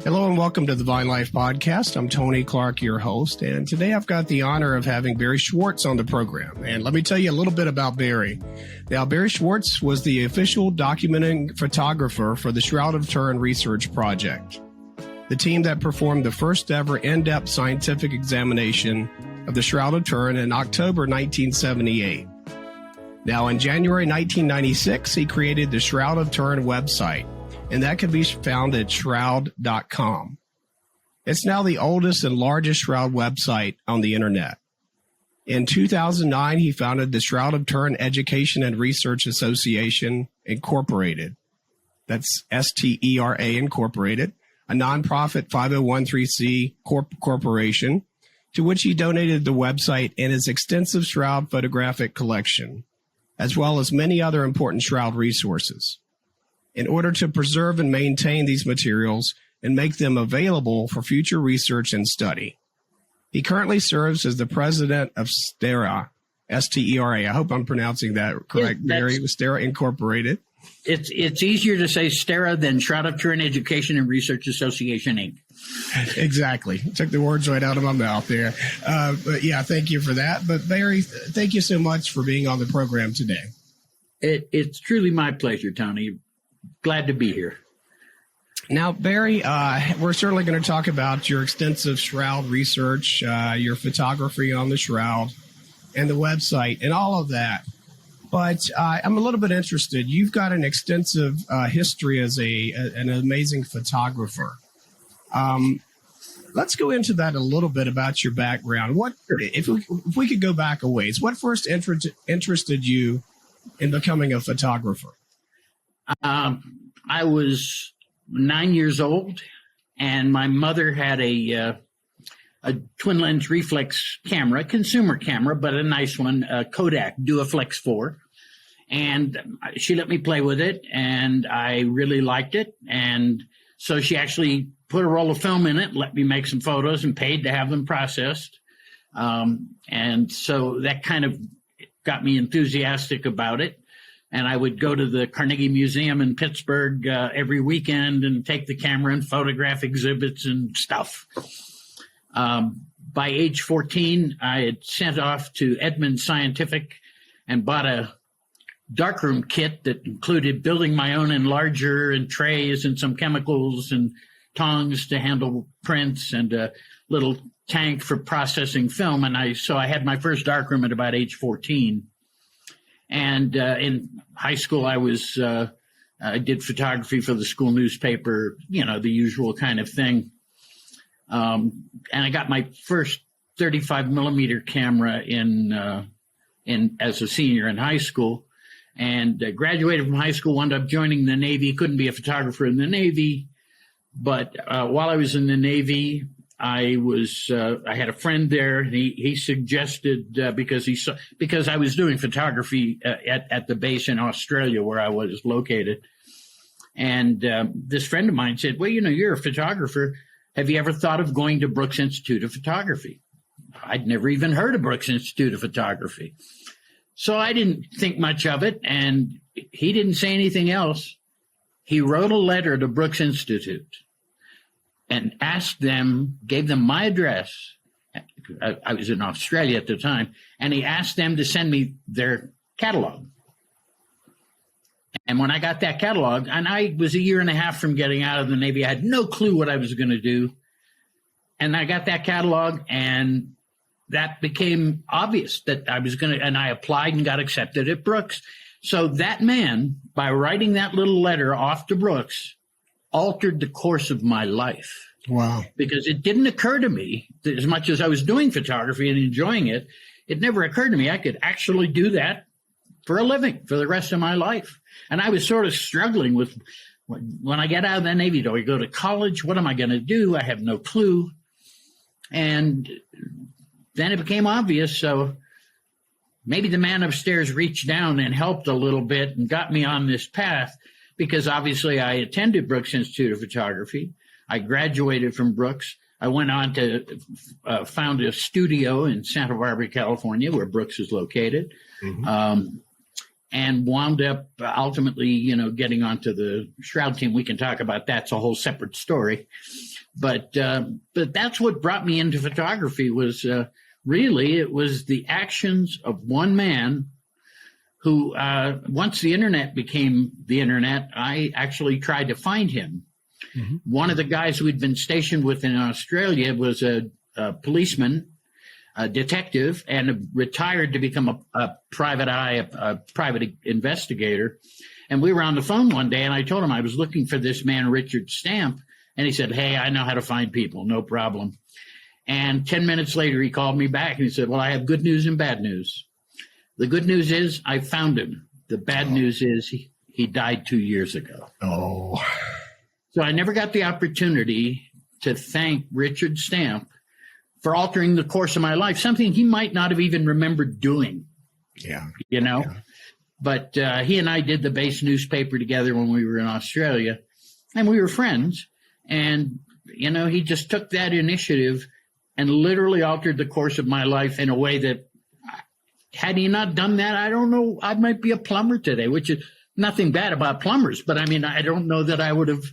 Hello and welcome to the Vinelife podcast. I'm Tony Clark, your host, and today I've got the honor of having Barrie Schwortz on the program. And let me tell you a little bit about Barrie. Now, Barrie Schwortz was the official documenting photographer for the Shroud of Turin research project, the team that performed the first ever in-depth scientific examination of the Shroud of Turin in October 1978. Now, in January 1996, he created the Shroud of Turin website, and that can be found at shroud.com. It's now the oldest and largest Shroud website on the internet. In 2009, he founded the Shroud of Turin Education and Research Association, Incorporated. That's STERA Incorporated, a nonprofit 501(c)(3) corporation, to which he donated the website and his extensive Shroud photographic collection, as well as many other important Shroud resources, in order to preserve and maintain these materials and make them available for future research and study. He currently serves as the president of STERA, S-T-E-R-A. I hope I'm pronouncing that correct, Barrie, with STERA Incorporated. It's easier to say STERA than Shroud of Turin Education and Research Association, Inc. Exactly. Took the words right out of my mouth there. But yeah, thank you for that. But Barrie, thank you so much for being on the program today. It's truly my pleasure, Tony. Glad to be here. Now, Barrie, we're certainly going to talk about your extensive Shroud research, your photography on the Shroud, and the website, and all of that. But I'm a little bit interested. You've got an extensive history as an amazing photographer. Let's go into that a little bit about your background. What if we could go back a ways? What first interested you in becoming a photographer? I was 9 years old, and my mother had a twin lens reflex camera, consumer camera, but a nice one, Kodak Duoflex 4. And she let me play with it, and I really liked it. And so she actually put a roll of film in it, let me make some photos, and paid to have them processed. And so that kind of got me enthusiastic about it. And I would go to the Carnegie Museum in Pittsburgh every weekend and take the camera and photograph exhibits and stuff. By age 14, I had sent off to Edmund Scientific and bought a darkroom kit that included building my own enlarger and trays and some chemicals and tongs to handle prints and a little tank for processing film. And so I had my first darkroom at about age 14. And in high school, I did photography for the school newspaper, the usual kind of thing. And I got my first 35 millimeter camera in as a senior in high school, and graduated from high school, wound up joining the Navy. Couldn't be a photographer in the Navy, but while I was in the Navy, I had a friend there, and he suggested because I was doing photography at the base in Australia where I was located, and this friend of mine said, "Well, you're a photographer. Have you ever thought of going to Brooks Institute of Photography?" I'd never even heard of Brooks Institute of Photography, so I didn't think much of it, and he didn't say anything else. He wrote a letter to Brooks Institute and gave them my address. I was in Australia at the time, and he asked them to send me their catalog. And when I got that catalog, and I was a year and a half from getting out of the Navy, I had no clue what I was going to do. And I got that catalog, and that became obvious that I was going to, and I applied and got accepted at Brooks. So that man, by writing that little letter off to Brooks, altered the course of my life. Wow. Because it didn't occur to me, that as much as I was doing photography and enjoying it, it never occurred to me I could actually do that for a living for the rest of my life. And I was sort of struggling with, when I get out of the Navy, do I go to college? What am I going to do? I have no clue. And then it became obvious. So maybe the man upstairs reached down and helped a little bit and got me on this path, because obviously I attended Brooks Institute of Photography. I graduated from Brooks. I went on to found a studio in Santa Barbara, California, where Brooks is located. Mm-hmm. and wound up ultimately, getting onto the Shroud team. We can talk about that. It's a whole separate story. But that's what brought me into photography was really it was the actions of one man who, once the internet became the internet, I actually tried to find him. Mm-hmm. One of the guys who had been stationed with in Australia was a policeman, a detective, and retired to become a private eye, a private investigator. And we were on the phone one day, and I told him I was looking for this man, Richard Stamp. And he said, hey, I know how to find people, no problem. And 10 minutes later, he called me back, and he said, well, I have good news and bad news. The good news is I found him. The bad news is he died 2 years ago. Oh. So I never got the opportunity to thank Richard Stamp for altering the course of my life, something he might not have even remembered doing. Yeah. Yeah. But he and I did the base newspaper together when we were in Australia, and we were friends. And, he just took that initiative and literally altered the course of my life in a way that had he not done that, I don't know, I might be a plumber today, which is nothing bad about plumbers. But I mean, I don't know that I would have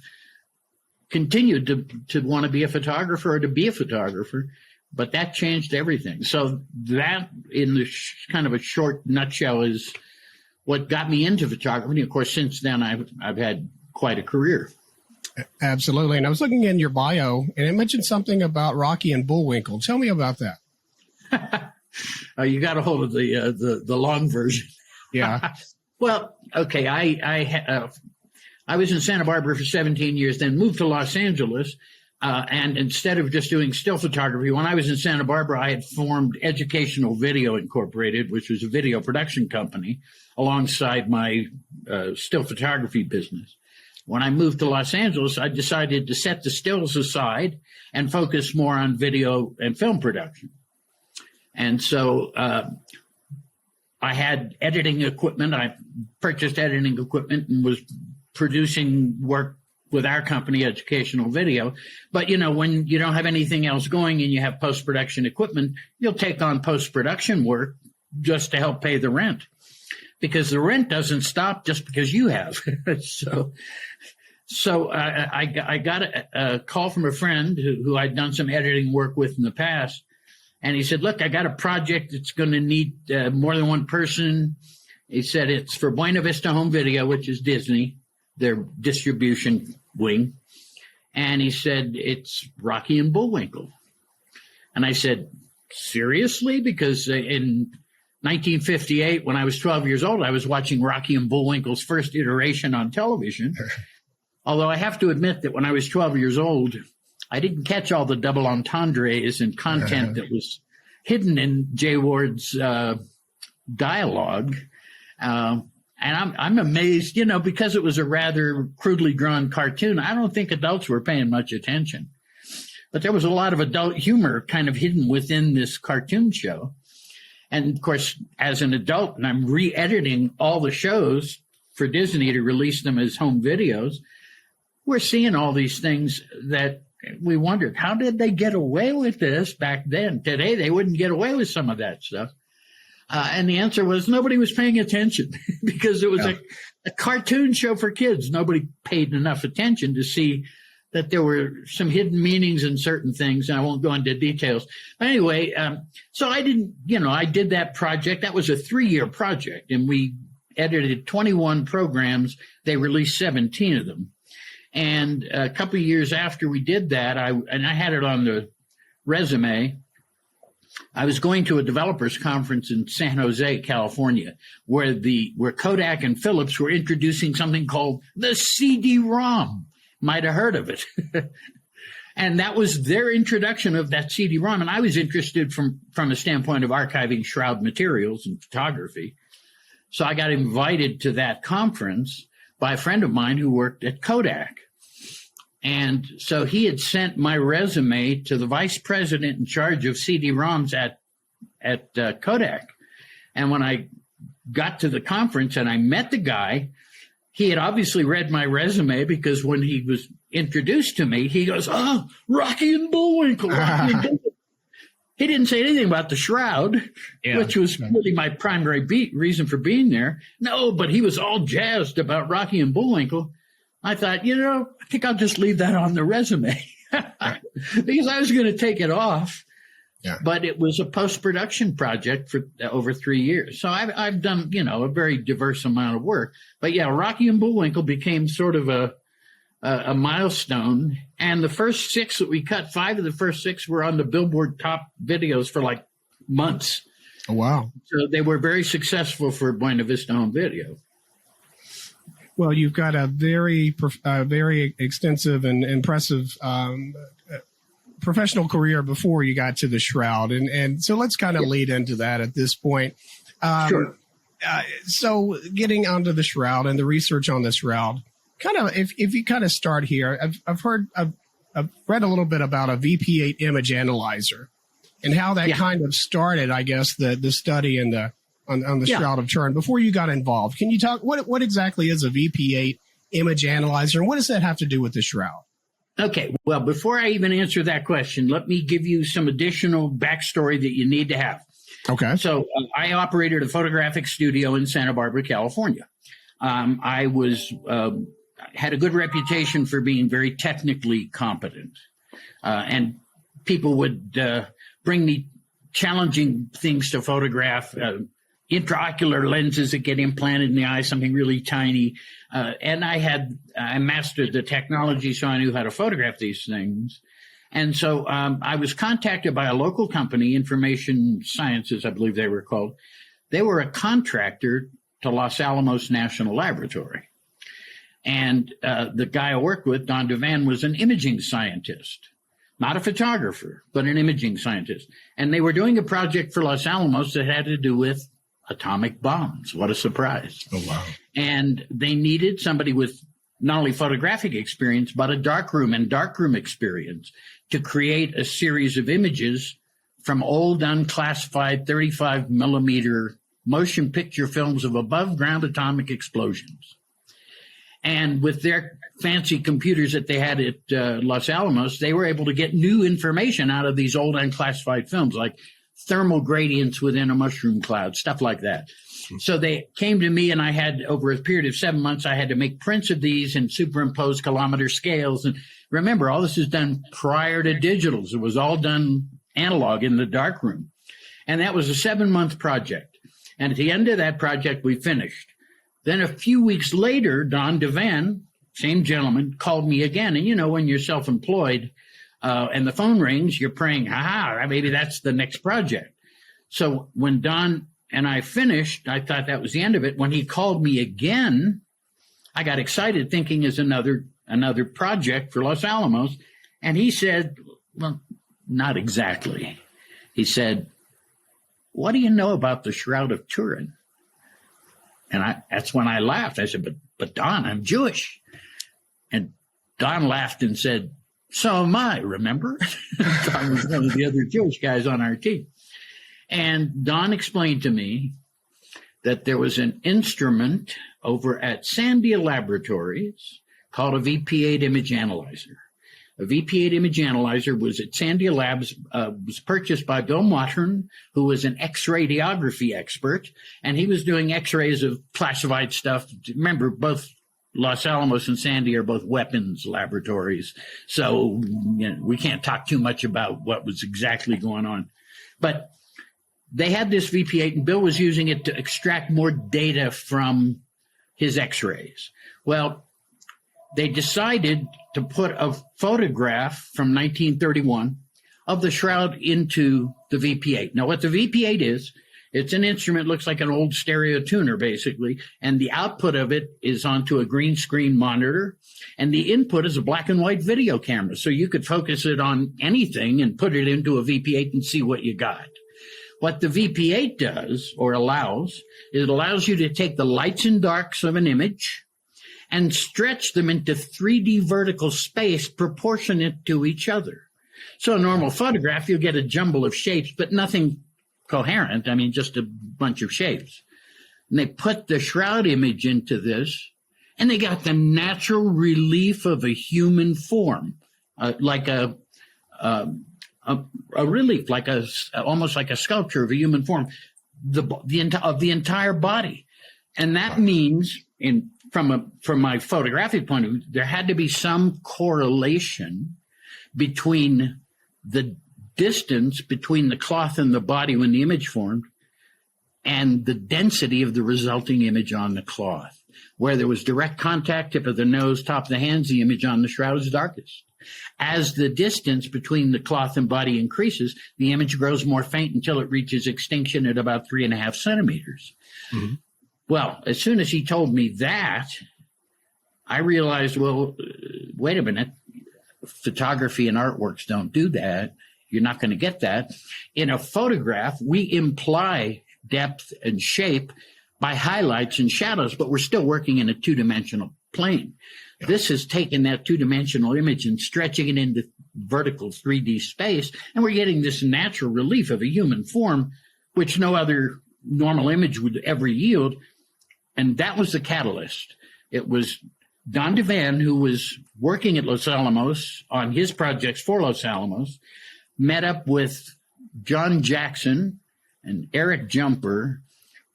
continued to want to be a photographer or to be a photographer. But that changed everything. So that, in the kind of a short nutshell, is what got me into photography. Of course, since then, I've had quite a career. Absolutely. And I was looking in your bio, and it mentioned something about Rocky and Bullwinkle. Tell me about that. You got a hold of the long version. Yeah. Well, okay. I was in Santa Barbara for 17 years, then moved to Los Angeles. And instead of just doing still photography, when I was in Santa Barbara, I had formed Educational Video Incorporated, which was a video production company, alongside my still photography business. When I moved to Los Angeles, I decided to set the stills aside and focus more on video and film production. And so I had editing equipment. I purchased editing equipment and was producing work with our company, Educational Video. But, when you don't have anything else going and you have post-production equipment, you'll take on post-production work just to help pay the rent, because the rent doesn't stop just because you have. So I got a call from a friend who I'd done some editing work with in the past. And he said, look, I got a project that's going to need more than one person. He said it's for Buena Vista Home Video, which is Disney, their distribution wing. And he said, it's Rocky and Bullwinkle. And I said, seriously? Because in 1958, when I was 12 years old, I was watching Rocky and Bullwinkle's first iteration on television. Although I have to admit that when I was 12 years old, I didn't catch all the double entendres and content that was hidden in Jay Ward's dialogue. And I'm amazed, because it was a rather crudely drawn cartoon. I don't think adults were paying much attention. But there was a lot of adult humor kind of hidden within this cartoon show. And, of course, as an adult, and I'm re-editing all the shows for Disney to release them as home videos, we're seeing all these things that we wondered, how did they get away with this back then? Today, they wouldn't get away with some of that stuff. And the answer was nobody was paying attention because it was a cartoon show for kids. Nobody paid enough attention to see that there were some hidden meanings in certain things. And I won't go into details. But anyway, so I didn't, I did that project. That was a 3-year project, and we edited 21 programs. They released 17 of them. And a couple of years after we did that, I had it on the resume. I was going to a developers conference in San Jose, California, where Kodak and Philips were introducing something called the CD-ROM. Might have heard of it. And that was their introduction of that CD-ROM. And I was interested from a standpoint of archiving Shroud materials and photography. So I got invited to that conference by a friend of mine who worked at Kodak. And so he had sent my resume to the vice president in charge of CD-ROMs at Kodak. And when I got to the conference and I met the guy, he had obviously read my resume, because when he was introduced to me, he goes, "Oh, Rocky and Bullwinkle." Rocky and Bullwinkle. he didn't say anything about the shroud, which was really my primary reason for being there. No, but he was all jazzed about Rocky and Bullwinkle. I thought, I think I'll just leave that on the resume because I was going to take it off. Yeah. But it was a post-production project for over 3 years. So I've done, a very diverse amount of work. But yeah, Rocky and Bullwinkle became sort of a milestone. And the first 6 that we cut, 5 of the first 6 were on the Billboard top videos for like months. Oh, wow. So they were very successful for Buena Vista Home Video. Well, you've got a very extensive and impressive professional career before you got to the Shroud. And so let's kind of lead into that at this point. Sure. So getting onto the Shroud and the research on the Shroud, kind of, if you kind of start here, I've read a little bit about a VP8 image analyzer and how that kind of started, I guess, the study and on the Shroud of Turin before you got involved. Can you talk, what exactly is a VP8 image analyzer and what does that have to do with the Shroud? Okay, well, before I even answer that question, let me give you some additional backstory that you need to have. Okay. So I operated a photographic studio in Santa Barbara, California. I had a good reputation for being very technically competent. And people would bring me challenging things to photograph, intraocular lenses that get implanted in the eye, something really tiny. And I mastered the technology, so I knew how to photograph these things. And so I was contacted by a local company, Information Sciences, I believe they were called. They were a contractor to Los Alamos National Laboratory. And the guy I worked with, Don DeVan, was an imaging scientist, not a photographer, but an imaging scientist. And they were doing a project for Los Alamos that had to do with atomic bombs. What a surprise. Oh, wow. And they needed somebody with not only photographic experience, but a darkroom experience to create a series of images from old unclassified 35 millimeter motion picture films of above ground atomic explosions. And with their fancy computers that they had at Los Alamos, they were able to get new information out of these old unclassified films, like thermal gradients within a mushroom cloud, stuff like that. So they came to me, and I had, over a period of 7 months, I had to make prints of these and superimpose kilometer scales. And remember, all this is done prior to digitals. It was all done analog in the darkroom. And that was a 7-month project. And at the end of that project, we finished. Then a few weeks later, Don DeVan, same gentleman, called me again. And when you're self-employed and the phone rings, you're praying, maybe that's the next project. So when Don and I finished, I thought that was the end of it. When he called me again, I got excited, thinking is another project for Los Alamos. And he said, well, not exactly. He said, what do you know about the Shroud of Turin? And that's when I laughed. I said, but Don, I'm Jewish. And Don laughed and said, so am I, remember? Don was one of the other Jewish guys on our team. And Don explained to me that there was an instrument over at Sandia Laboratories called a VP8 image analyzer. A VP8 image analyzer was at Sandia Labs, was purchased by Bill Mottern, who was an X-radiography expert, and he was doing X-rays of classified stuff. Remember, both Los Alamos and Sandia are both weapons laboratories, so we can't talk too much about what was exactly going on. But they had this VP8, and Bill was using it to extract more data from his X-rays. Well, they decided to put a photograph from 1931 of the Shroud into the VP8. Now, what the VP8 is, it's an instrument, looks like an old stereo tuner, basically, and the output of it is onto a green screen monitor, and the input is a black and white video camera, so you could focus it on anything and put it into a VP8 and see what you got. What the VP8 does, or allows, is it allows you to take the lights and darks of an image and stretch them into 3D vertical space proportionate to each other. So a normal photograph, you'll get a jumble of shapes, but nothing coherent. I mean, just a bunch of shapes. And they put the Shroud image into this, and they got the natural relief of a human form, like a a relief, almost like a sculpture of a human form, of the entire body. And that means, from my photographic point of view, there had to be some correlation between the distance between the cloth and the body when the image formed and the density of the resulting image on the cloth. Where there was direct contact, tip of the nose, top of the hands, the image on the shroud is darkest. As the distance between the cloth and body increases, the image grows more faint until it reaches extinction at about 3.5 centimeters. Mm-hmm. Well, as soon as he told me that, I realized, well, wait a minute. Photography and artworks don't do that. You're not going to get that. In a photograph, we imply depth and shape by highlights and shadows, but we're still working in a two-dimensional plane. Yeah. This has taken that two-dimensional image and stretching it into vertical 3D space, and we're getting this natural relief of a human form, which no other normal image would ever yield. And that was the catalyst. It was Don DeVan, who was working at Los Alamos on his projects for Los Alamos, met up with John Jackson and Eric Jumper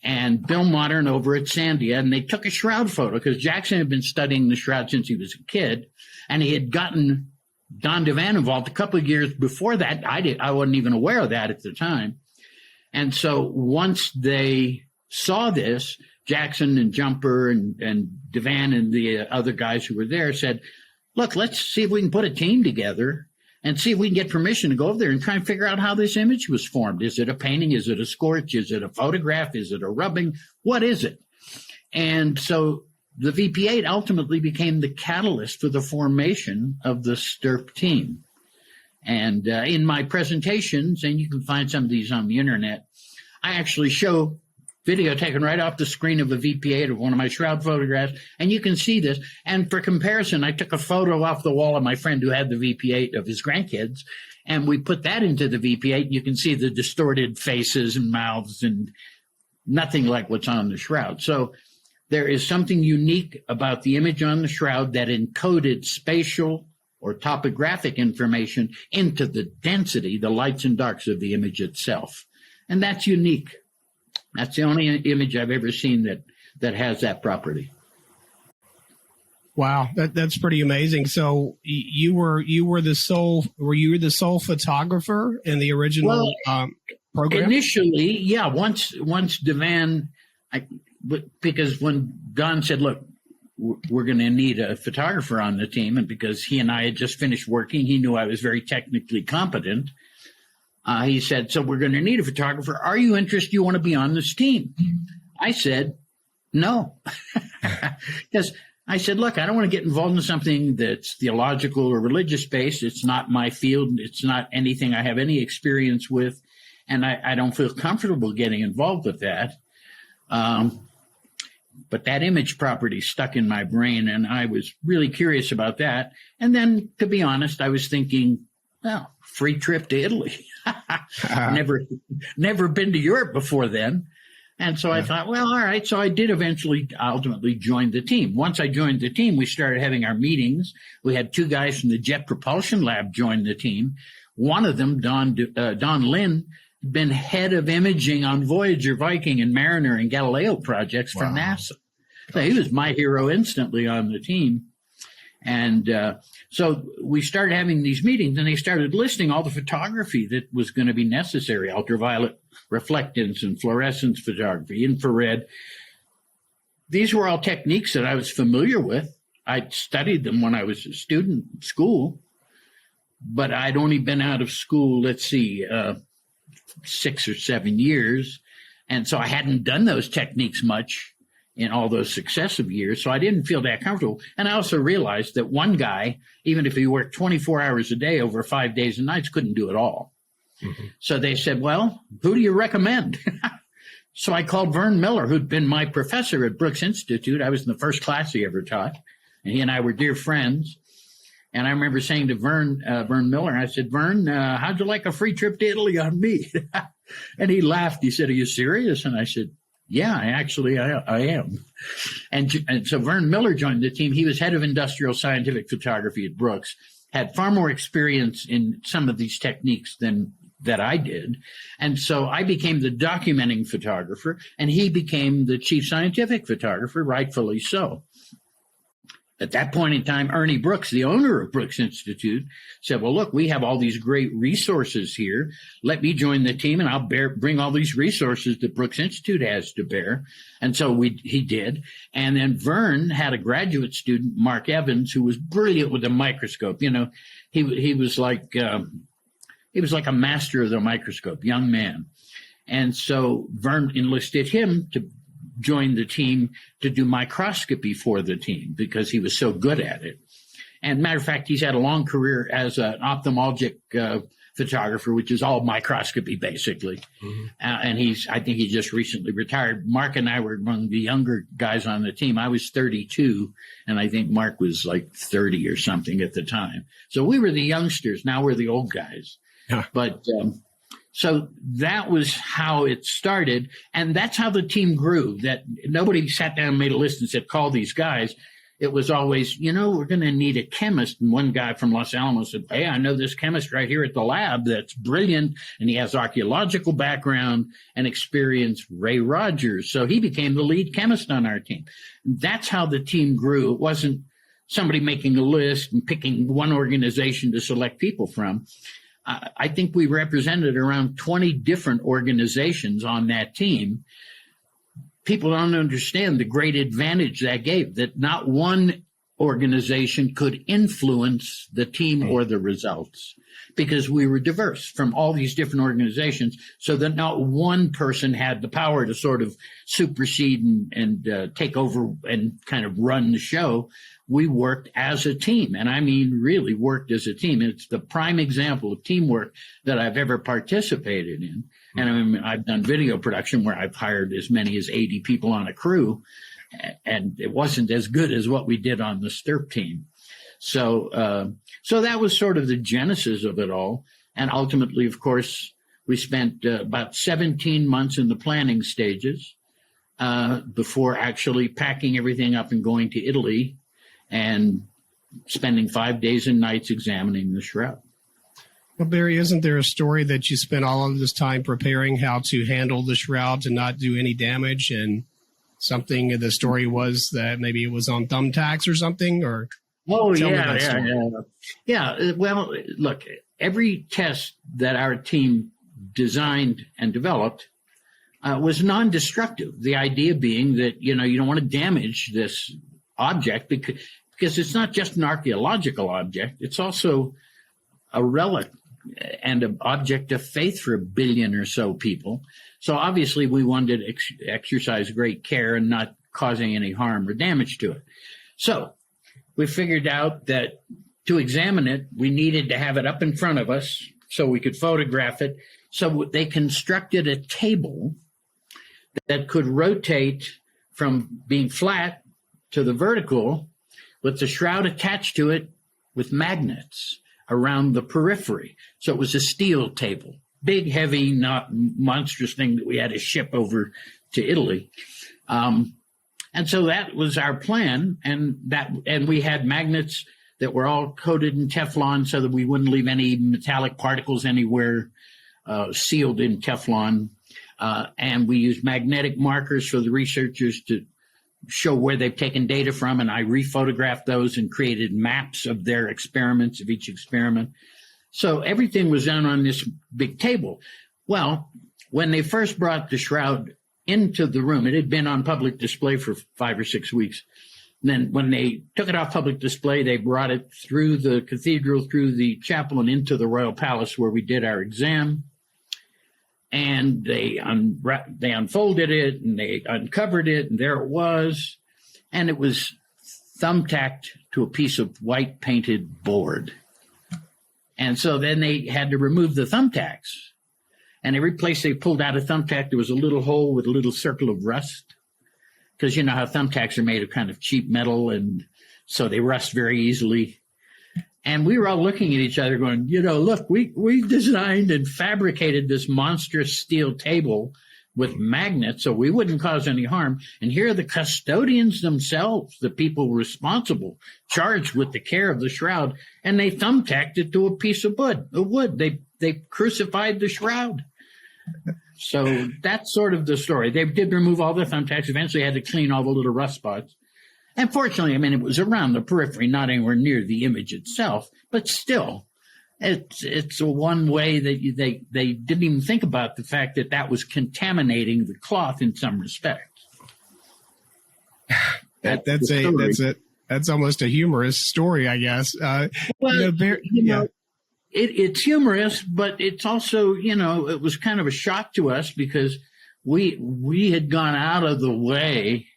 and Bill Modern over at Sandia, and they took a shroud photo because Jackson had been studying the shroud since he was a kid, and he had gotten Don DeVan involved a couple of years before that. I wasn't even aware of that at the time. And so once they saw this, Jackson and Jumper and DeVan and the other guys who were there said, look, let's see if we can put a team together and see if we can get permission to go over there and try and figure out how this image was formed. Is it a painting? Is it a scorch? Is it a photograph? Is it a rubbing? What is it? And so the VP8 ultimately became the catalyst for the formation of the STURP team. And in my presentations, and you can find some of these on the internet, I actually show video taken right off the screen of a VP8 of one of my shroud photographs, and you can see this. And for comparison, I took a photo off the wall of my friend who had the VP8 of his grandkids, and we put that into the VP8, and you can see the distorted faces and mouths and nothing like what's on the shroud. So there is something unique about the image on the shroud that encoded spatial or topographic information into the density, the lights and darks of the image itself. And that's unique. That's the only image I've ever seen that has that property. Wow, that's pretty amazing. So you were the sole photographer in the original program? Initially, yeah. Once DeVan, because when Don said, "Look, we're going to need a photographer on the team," and because he and I had just finished working, he knew I was very technically competent. He said, so we're going to need a photographer. Are you interested? You want to be on this team? I said, no. Because I said, look, I don't want to get involved in something that's theological or religious based. It's not my field. It's not anything I have any experience with. And I don't feel comfortable getting involved with that. But that image property stuck in my brain, and I was really curious about that. And then, to be honest, I was thinking, well, free trip to Italy. Never been to Europe before then. And so I thought, well, all right. So I did ultimately join the team. Once I joined the team, we started having our meetings. We had 2 guys from the Jet Propulsion Lab join the team. One of them, Don Lynn, had been head of imaging on Voyager, Viking, and Mariner and Galileo projects for NASA. So he was my hero instantly on the team. And so we started having these meetings, and they started listing all the photography that was going to be necessary: ultraviolet reflectance and fluorescence photography, infrared. These were all techniques that I was familiar with. I'd studied them when I was a student in school, but I'd only been out of school, 6 or 7 years. And so I hadn't done those techniques much in all those successive years, so I didn't feel that comfortable. And I also realized that one guy, even if he worked 24 hours a day over 5 days and nights, couldn't do it all. Mm-hmm. So they said, well, who do you recommend? So I called Vern Miller, who'd been my professor at Brooks Institute. I was in the first class he ever taught, and he and I were dear friends. And I remember saying to Vern Miller, I said, Vern, how'd you like a free trip to Italy on me? And he laughed. He said, are you serious? And I said, yeah, I am. And so Vern Miller joined the team. He was head of industrial scientific photography at Brooks. had far more experience in some of these techniques than that I did. And so I became the documenting photographer, and he became the chief scientific photographer, rightfully so. At that point in time, Ernie Brooks, the owner of Brooks Institute, said, well, look, we have all these great resources here. Let me join the team, and I'll bring all these resources that Brooks Institute has to bear. And so he did. And then Vern had a graduate student, Mark Evans, who was brilliant with a microscope. You know, he was like a master of the microscope, young man. And so Vern enlisted him to join the team to do microscopy for the team because he was so good at it. And matter of fact, he's had a long career as an ophthalmologic photographer, which is all microscopy basically. Mm-hmm. And I think he just recently retired. Mark and I were among the younger guys on the team. I was 32, and I think Mark was like 30 or something at the time. So we were the youngsters. Now we're the old guys. Yeah. But so that was how it started, and that's how the team grew. That nobody sat down and made a list and said, call these guys. It was always, you know, we're going to need a chemist. And one guy from Los Alamos said, hey, I know this chemist right here at the lab that's brilliant, and he has archaeological background and experience, Ray Rogers. So he became the lead chemist on our team. That's how the team grew. It wasn't somebody making a list and picking one organization to select people from. I think we represented around 20 different organizations on that team. People don't understand the great advantage that gave, that not one organization could influence the team or the results because we were diverse from all these different organizations, so that not one person had the power to sort of supersede and take over and kind of run the show. We worked as a team, and I mean really worked as a team. It's the prime example of teamwork that I've ever participated in. And I mean, I've done video production where I've hired as many as 80 people on a crew, and it wasn't as good as what we did on the STURP team. So that was sort of the genesis of it all. And ultimately, of course, we spent about 17 months in the planning stages before actually packing everything up and going to Italy and spending 5 days and nights examining the shroud. Well, Barrie, isn't there a story that you spent all of this time preparing how to handle the shroud to not do any damage? And something of the story was that maybe it was on Thumbtacks or something? Or Yeah. Well, look, every test that our team designed and developed was non-destructive. The idea being that, you know, you don't want to damage this object because it's not just an archaeological object. It's also a relic and an object of faith for 1 billion or so people. So obviously we wanted to exercise great care and not causing any harm or damage to it. So we figured out that to examine it, we needed to have it up in front of us so we could photograph it. So they constructed a table that could rotate from being flat to the vertical with the shroud attached to it with magnets around the periphery. So it was a steel table, big, heavy, not monstrous thing that we had to ship over to Italy. And so that was our plan. And we had magnets that were all coated in Teflon so that we wouldn't leave any metallic particles anywhere, sealed in Teflon. And we used magnetic markers for the researchers to show where they've taken data from, and I rephotographed those and created maps of their experiments, of each experiment. So everything was done on this big table. Well, when they first brought the shroud into the room, it had been on public display for 5 or 6 weeks. And then when they took it off public display, they brought it through the cathedral, through the chapel, and into the royal palace where we did our exam. And they unfolded it, and they uncovered it, and there it was. And it was thumbtacked to a piece of white painted board. And so then they had to remove the thumbtacks. And every place they pulled out a thumbtack, there was a little hole with a little circle of rust. Because you know how thumbtacks are made of kind of cheap metal, and so they rust very easily. And we were all looking at each other going, you know, look, we designed and fabricated this monstrous steel table with magnets so we wouldn't cause any harm. And here are the custodians themselves, the people responsible, charged with the care of the shroud, and they thumbtacked it to a piece of wood. They crucified the shroud. So that's sort of the story. They did remove all the thumbtacks, eventually had to clean all the little rust spots. And fortunately, I mean, it was around the periphery, not anywhere near the image itself, but still, it's one way that they didn't even think about the fact that that was contaminating the cloth in some respects. That's almost a humorous story, I guess. It's humorous, but it's also, it was kind of a shock to us because we had gone out of the way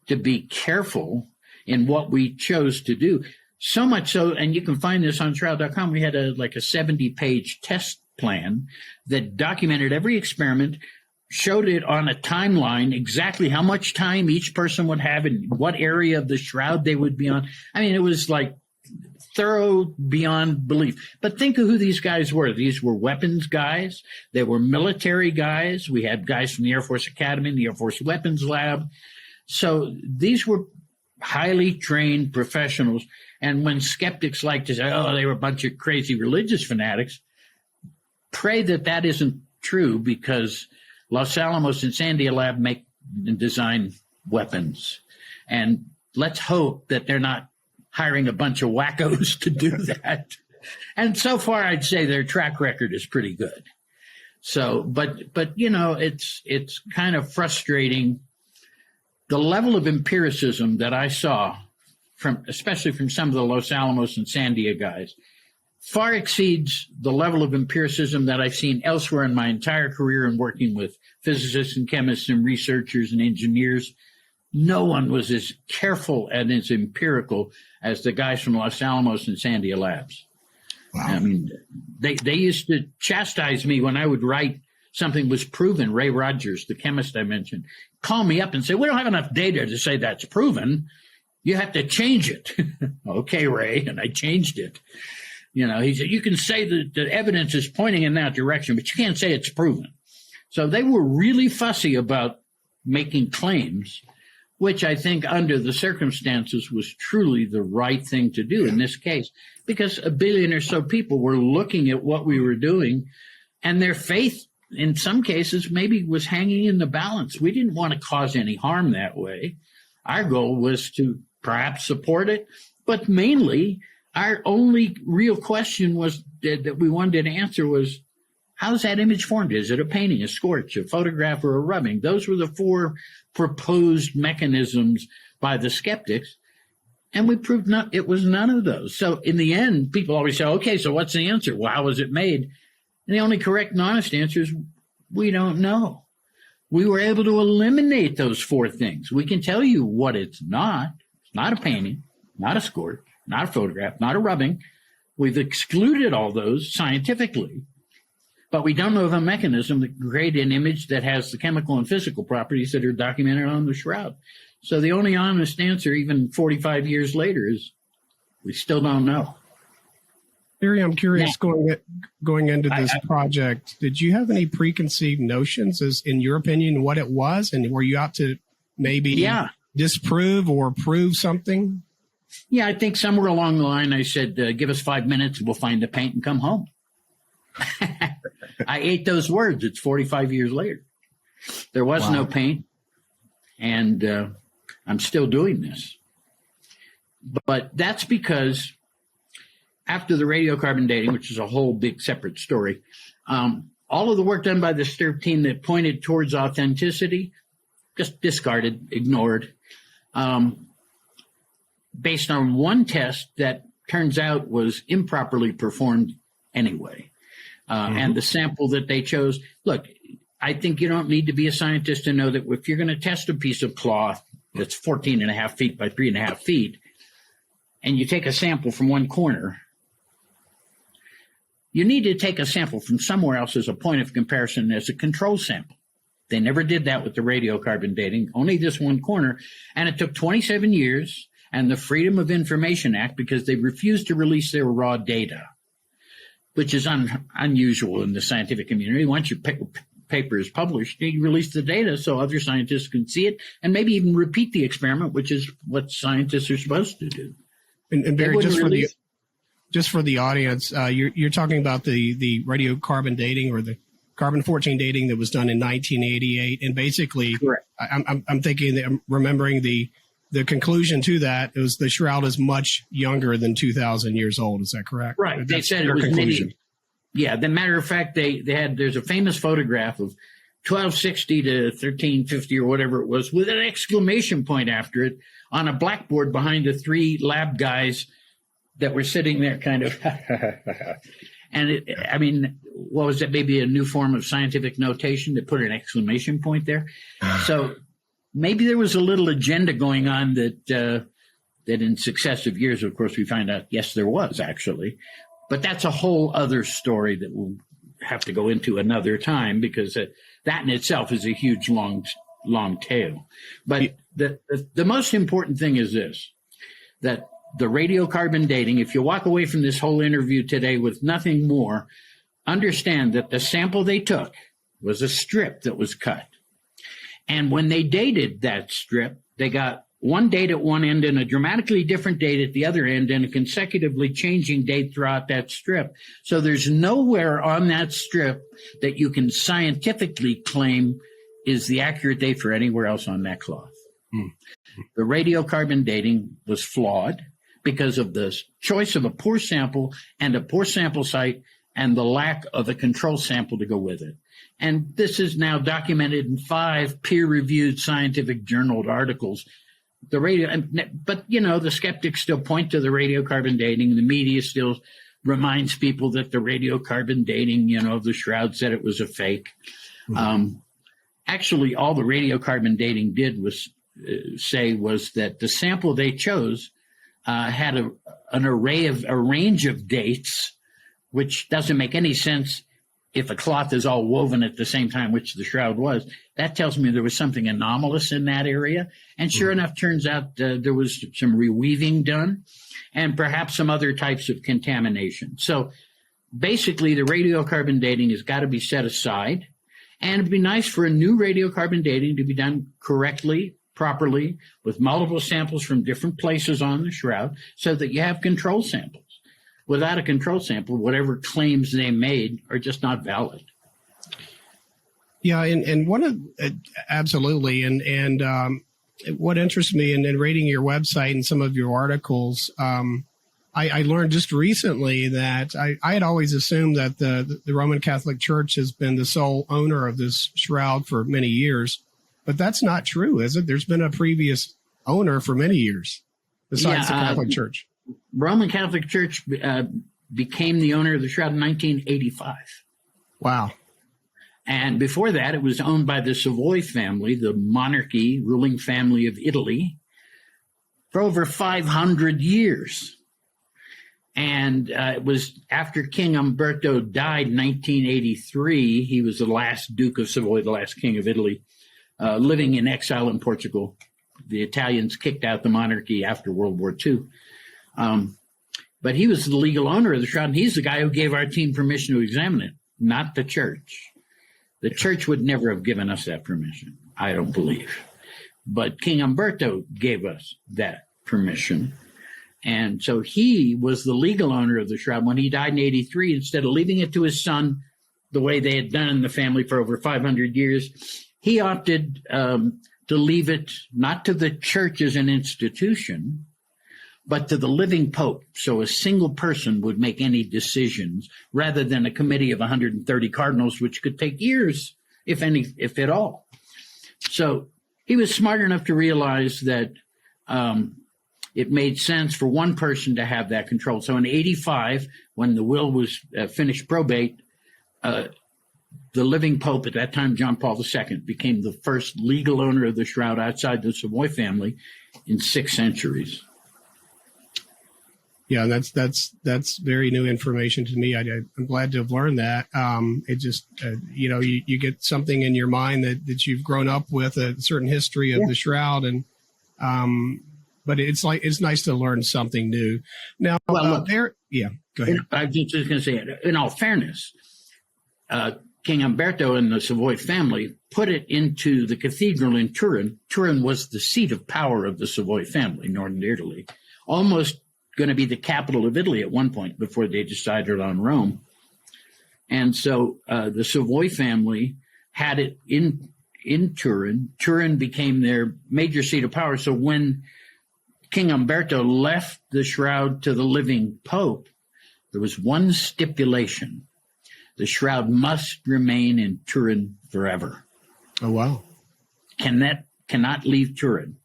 to be careful in what we chose to do. So much so, and you can find this on Shroud.com, we had a 70-page test plan that documented every experiment, showed it on a timeline, exactly how much time each person would have and what area of the shroud they would be on. I mean, it was like thorough beyond belief. But think of who these guys were. These were weapons guys. They were military guys. We had guys from the Air Force Academy and the Air Force Weapons Lab. So these were highly trained professionals. And when skeptics like to say, oh, they were a bunch of crazy religious fanatics, pray that isn't true, because Los Alamos and Sandia Lab make and design weapons. And let's hope that they're not hiring a bunch of wackos to do that. And so far, I'd say their track record is pretty good. So, but it's kind of frustrating. The level of empiricism that I saw especially from some of the Los Alamos and Sandia guys, far exceeds the level of empiricism that I've seen elsewhere in my entire career in working with physicists and chemists and researchers and engineers. No one was as careful and as empirical as the guys from Los Alamos and Sandia Labs. Wow. I mean, they used to chastise me when I would write something was proven. Ray Rogers, the chemist I mentioned, call me up and say, we don't have enough data to say that's proven. You have to change it. Okay, Ray. And I changed it. He said, you can say that the evidence is pointing in that direction, but you can't say it's proven. So they were really fussy about making claims, which I think under the circumstances was truly the right thing to do in this case, because a billion or so people were looking at what we were doing, and their faith in some cases maybe was hanging in the balance. We didn't want to cause any harm that way. Our goal was to perhaps support it, but mainly our only real question was that we wanted to answer was, how's that image formed? Is it a painting, a scorch, a photograph, or a rubbing? Those were the four proposed mechanisms by the skeptics, and we proved it was none of those. So in the end, people always say, okay, so what's the answer? Well, how was it made? And the only correct and honest answer is, we don't know. We were able to eliminate those four things. We can tell you what it's not. It's not a painting, not a scorch, not a photograph, not a rubbing. We've excluded all those scientifically, but we don't know of a mechanism to create an image that has the chemical and physical properties that are documented on the shroud. So the only honest answer, even 45 years later, is we still don't know. Barrie, I'm curious, going into this project, did you have any preconceived notions as, in your opinion, what it was? And were you out to maybe disprove or prove something? Yeah, I think somewhere along the line I said, give us 5 minutes and we'll find the paint and come home. I ate those words. It's 45 years later. There was no paint, and I'm still doing this. But that's because after the radiocarbon dating, which is a whole big separate story, all of the work done by the STURP team that pointed towards authenticity, just discarded, ignored, based on one test that turns out was improperly performed anyway. And the sample that they chose, look, I think you don't need to be a scientist to know that if you're going to test a piece of cloth that's 14.5 feet by 3.5 feet, and you take a sample from one corner, you need to take a sample from somewhere else as a point of comparison as a control sample. They never did that with the radiocarbon dating, only this one corner. And it took 27 years and the Freedom of Information Act because they refused to release their raw data, which is unusual in the scientific community. Once you paper is published, he released the data so other scientists can see it and maybe even repeat the experiment, which is what scientists are supposed to do. And Barry, just for the audience, you're talking about the radiocarbon dating or the carbon-14 dating that was done in 1988, and basically, correct. I'm thinking that I'm remembering the conclusion to that is the shroud is much younger than 2,000 years old. Is that correct? Right. They said it was conclusion. Yeah. The matter of fact, there's a famous photograph of 1260 to 1350 or whatever it was with an exclamation point after it on a blackboard behind the three lab guys that were sitting there kind of, and what was that? Maybe a new form of scientific notation that put an exclamation point there. So maybe there was a little agenda going on that in successive years, of course, we find out, yes, there was actually. But that's a whole other story that we'll have to go into another time, because that in itself is a huge, long tail. But the most important thing is this, that the radiocarbon dating, if you walk away from this whole interview today with nothing more, understand that the sample they took was a strip that was cut. And when they dated that strip, they got one date at one end and a dramatically different date at the other end and a consecutively changing date throughout that strip. So there's nowhere on that strip that you can scientifically claim is the accurate date for anywhere else on that cloth. The radiocarbon dating was flawed because of the choice of a poor sample and a poor sample site and the lack of a control sample to go with it. And this is now documented in 5 peer-reviewed scientific journaled articles. But the skeptics still point to the radiocarbon dating. The media still reminds people that the radiocarbon dating, of the shroud said it was a fake. Actually, all the radiocarbon dating did was that the sample they chose had a range of dates, which doesn't make any sense if a cloth is all woven at the same time, which the shroud was. That tells me there was something anomalous in that area. And sure enough, turns out there was some reweaving done and perhaps some other types of contamination. So basically, the radiocarbon dating has got to be set aside. And it'd be nice for a new radiocarbon dating to be done correctly, properly, with multiple samples from different places on the shroud so that you have control samples. Without a control sample, whatever claims they made are just not valid. Yeah, and one of absolutely, and what interests me in reading your website and some of your articles, I learned just recently that I had always assumed that the Roman Catholic Church has been the sole owner of this shroud for many years, but that's not true, is it? There's been a previous owner for many years besides the Catholic Church. Roman Catholic Church became the owner of the shroud in 1985. Wow. And before that, it was owned by the Savoy family, the monarchy ruling family of Italy, for over 500 years. And it was after King Umberto died in 1983, he was the last Duke of Savoy, the last king of Italy, living in exile in Portugal. The Italians kicked out the monarchy after World War II. But he was the legal owner of the shroud, and he's the guy who gave our team permission to examine it, not the church. The church would never have given us that permission, I don't believe. But King Umberto gave us that permission. And so he was the legal owner of the shroud. When he died in 83, instead of leaving it to his son, the way they had done in the family for over 500 years, he opted to leave it not to the church as an institution, but to the living Pope. So a single person would make any decisions rather than a committee of 130 cardinals, which could take years, if at all. So he was smart enough to realize that it made sense for one person to have that control. So in 85, when the will was finished probate, the living Pope at that time, John Paul II, became the first legal owner of the shroud outside the Savoy family in 6 centuries. Yeah, that's very new information to me. I'm glad to have learned that. It just, you get something in your mind that you've grown up with, a certain history of the shroud, and but it's nice to learn something new. Now, go ahead. I was just going to say, in all fairness, King Umberto and the Savoy family put it into the cathedral in Turin. Turin was the seat of power of the Savoy family, northern Italy, almost going to be the capital of Italy at one point before they decided on Rome. And so the Savoy family had it in Turin. Turin became their major seat of power. So when King Umberto left the shroud to the living Pope, there was one stipulation. The shroud must remain in Turin forever. Oh, wow. Cannot leave Turin.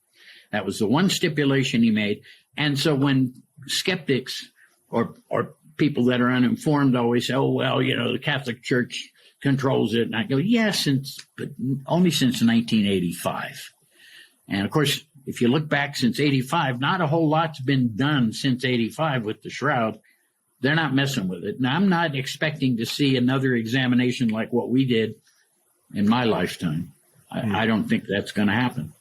That was the one stipulation he made. And so when skeptics or people that are uninformed always say, oh, well, the Catholic Church controls it. And I go, yes, but only since 1985. And of course, if you look back since 85, not a whole lot's been done since 85 with the shroud. They're not messing with it. Now, I'm not expecting to see another examination like what we did in my lifetime. I don't think that's going to happen.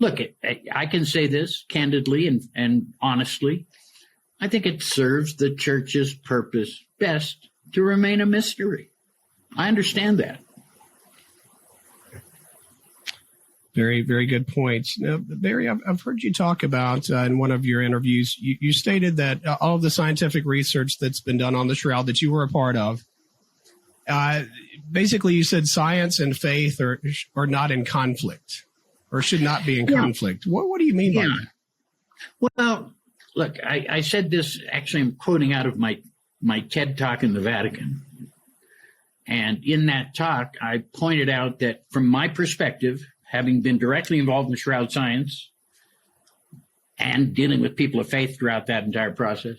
Look, I can say this candidly and honestly. I think it serves the church's purpose best to remain a mystery. I understand that. Very, very good points. Now, Barrie, I've heard you talk about in one of your interviews, you stated that all of the scientific research that's been done on the shroud that you were a part of, basically you said science and faith are not in conflict or should not be in conflict. What do you mean by that? Well, look, I said this, actually I'm quoting out of my TED Talk in the Vatican. And in that talk, I pointed out that from my perspective, having been directly involved in shroud science and dealing with people of faith throughout that entire process,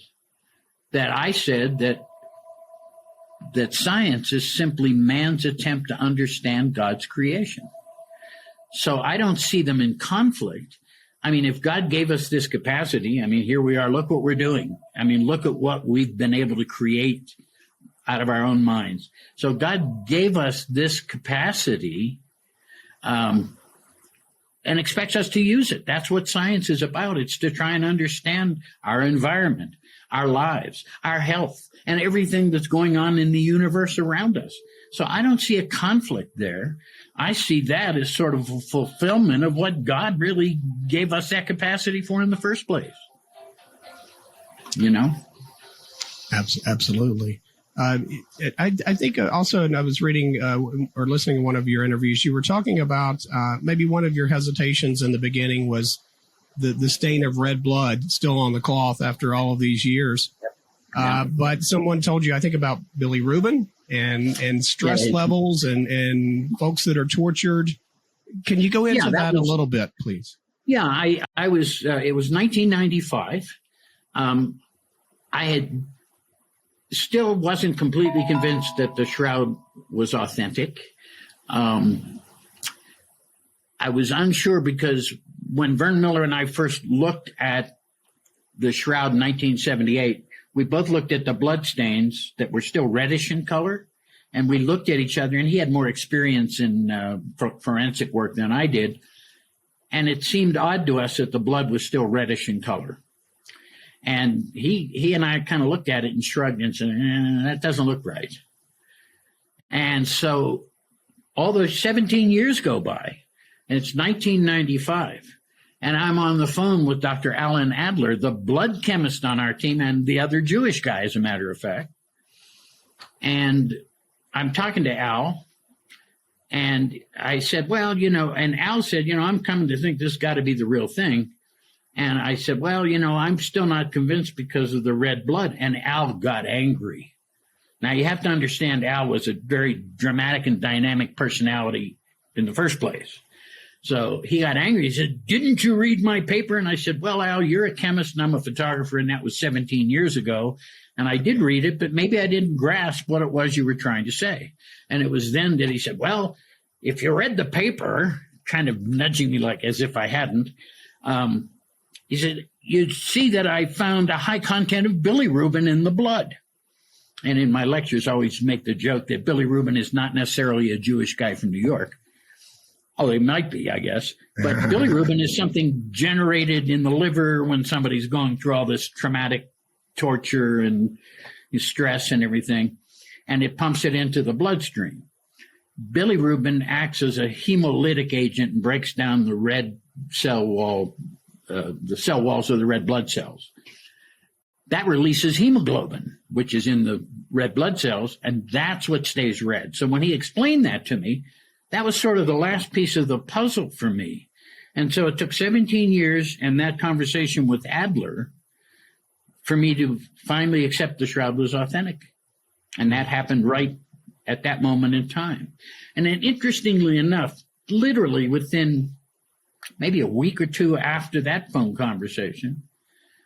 that I said that science is simply man's attempt to understand God's creation. So I don't see them in conflict. I mean, if God gave us this capacity, I mean, here we are, look what we're doing. I mean, look at what we've been able to create out of our own minds. So God gave us this capacity, and expects us to use it. That's what science is about. It's to try and understand our environment, our lives, our health, and everything that's going on in the universe around us. So I don't see a conflict there. I see that as sort of a fulfillment of what God really gave us that capacity for in the first place. Absolutely. I think also, and I was reading or listening to one of your interviews, you were talking about maybe one of your hesitations in the beginning was the stain of red blood still on the cloth after all of these years. But someone told you, I think, about bilirubin and stress levels and folks that are tortured. Can you go into that a little bit, please? Yeah, I was, it was 1995. I had still wasn't completely convinced that the shroud was authentic. I was unsure because when Vern Miller and I first looked at the shroud in 1978, we both looked at the blood stains that were still reddish in color, and we looked at each other, and he had more experience in forensic work than I did, and it seemed odd to us that the blood was still reddish in color. And he and I kind of looked at it and shrugged and said, that doesn't look right. And so all those 17 years go by, and it's 1995. And I'm on the phone with Dr. Alan Adler, the blood chemist on our team, and the other Jewish guy, as a matter of fact. And I'm talking to Al, and I said, well, and Al said, I'm coming to think this got to be the real thing. And I said, well, I'm still not convinced because of the red blood. And Al got angry. Now, you have to understand Al was a very dramatic and dynamic personality in the first place. So he got angry. He said, didn't you read my paper? And I said, well, Al, you're a chemist and I'm a photographer, and that was 17 years ago. And I did read it, but maybe I didn't grasp what it was you were trying to say. And it was then that he said, well, if you read the paper, kind of nudging me like as if I hadn't, he said, you'd see that I found a high content of bilirubin in the blood. And in my lectures, I always make the joke that bilirubin is not necessarily a Jewish guy from New York. Oh, he might be, I guess. But bilirubin is something generated in the liver when somebody's going through all this traumatic torture and stress and everything. and it pumps it into the bloodstream. Bilirubin acts as a hemolytic agent and breaks down the red cell wall, the cell walls of the red blood cells. That releases hemoglobin, which is in the red blood cells, and that's what stays red. So when he explained that to me, that was sort of the last piece of the puzzle for me. And so it took 17 years and that conversation with Adler for me to finally accept the shroud was authentic. And that happened right at that moment in time. And then interestingly enough, literally within maybe a week or two after that phone conversation,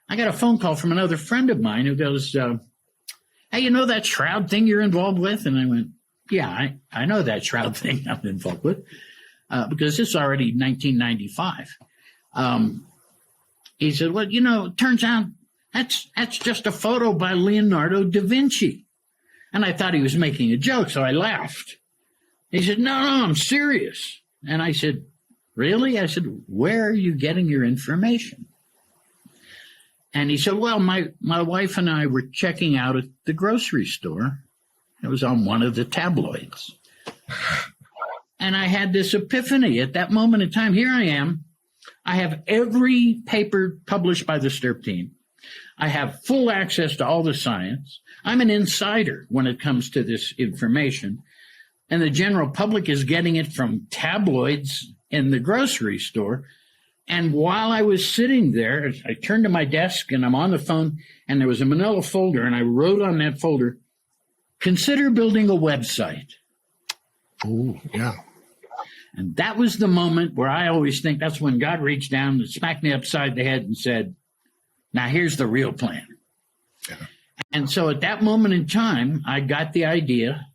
I got a phone call from another friend of mine who goes, hey, you know that shroud thing you're involved with? And I went, yeah, I know that shroud thing I'm involved with, because it's already 1995. He said, well, you know, it turns out that's just a photo by Leonardo da Vinci. And I thought he was making a joke, so I laughed. He said, no, I'm serious. And I said, really? I said, where are you getting your information? And he said, well, my wife and I were checking out at the grocery store. It was on one of the tabloids. And I had this epiphany at that moment in time. Here I am. I have every paper published by the STURP team. I have full access to all the science. I'm an insider when it comes to this information. And the general public is getting it from tabloids in the grocery store. And while I was sitting there, I turned to my desk and I'm on the phone, and there was a manila folder, and I wrote on that folder, consider building a website. Oh, yeah. And that was the moment where I always think that's when God reached down and smacked me upside the head and said, now here's the real plan. Yeah. And so at that moment in time, I got the idea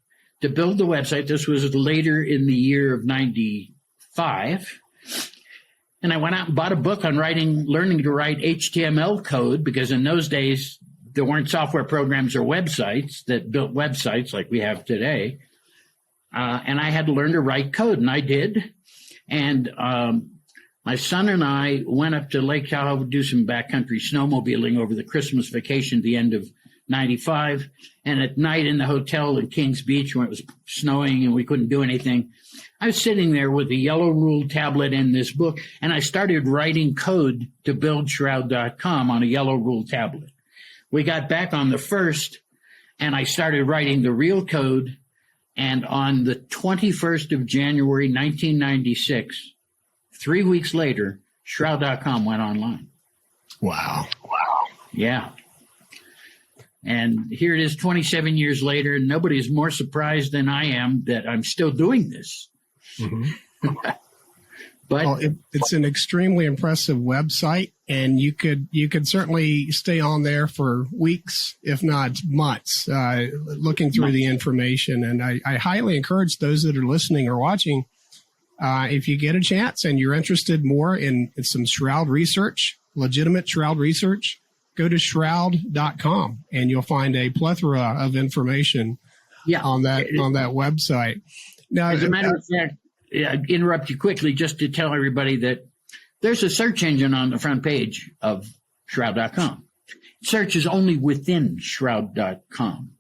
to build the website. This was later in the year of 95. And I went out and bought a book on learning to write HTML code, because in those days, there weren't software programs or websites that built websites like we have today. And I had to learn to write code, and I did. And my son and I went up to Lake Tahoe to do some backcountry snowmobiling over the Christmas vacation at the end of 95. And at night in the hotel in Kings Beach, when it was snowing and we couldn't do anything, I was sitting there with a yellow ruled tablet and this book, and I started writing code to build Shroud.com on a yellow ruled tablet. We got back on the 1st, and I started writing the real code. And on the 21st of January, 1996, 3 weeks later, Shroud.com went online. Wow. Yeah. And here it is 27 years later, and nobody's more surprised than I am that I'm still doing this. Mm-hmm. But it's an extremely impressive website, and you could certainly stay on there for weeks, if not months, looking through the information. And I highly encourage those that are listening or watching, if you get a chance and you're interested more in some shroud research, legitimate shroud research, go to shroud.com and you'll find a plethora of information on that website. Now, as a matter of fact, I interrupt you quickly just to tell everybody that there's a search engine on the front page of Shroud.com. Search is only within Shroud.com.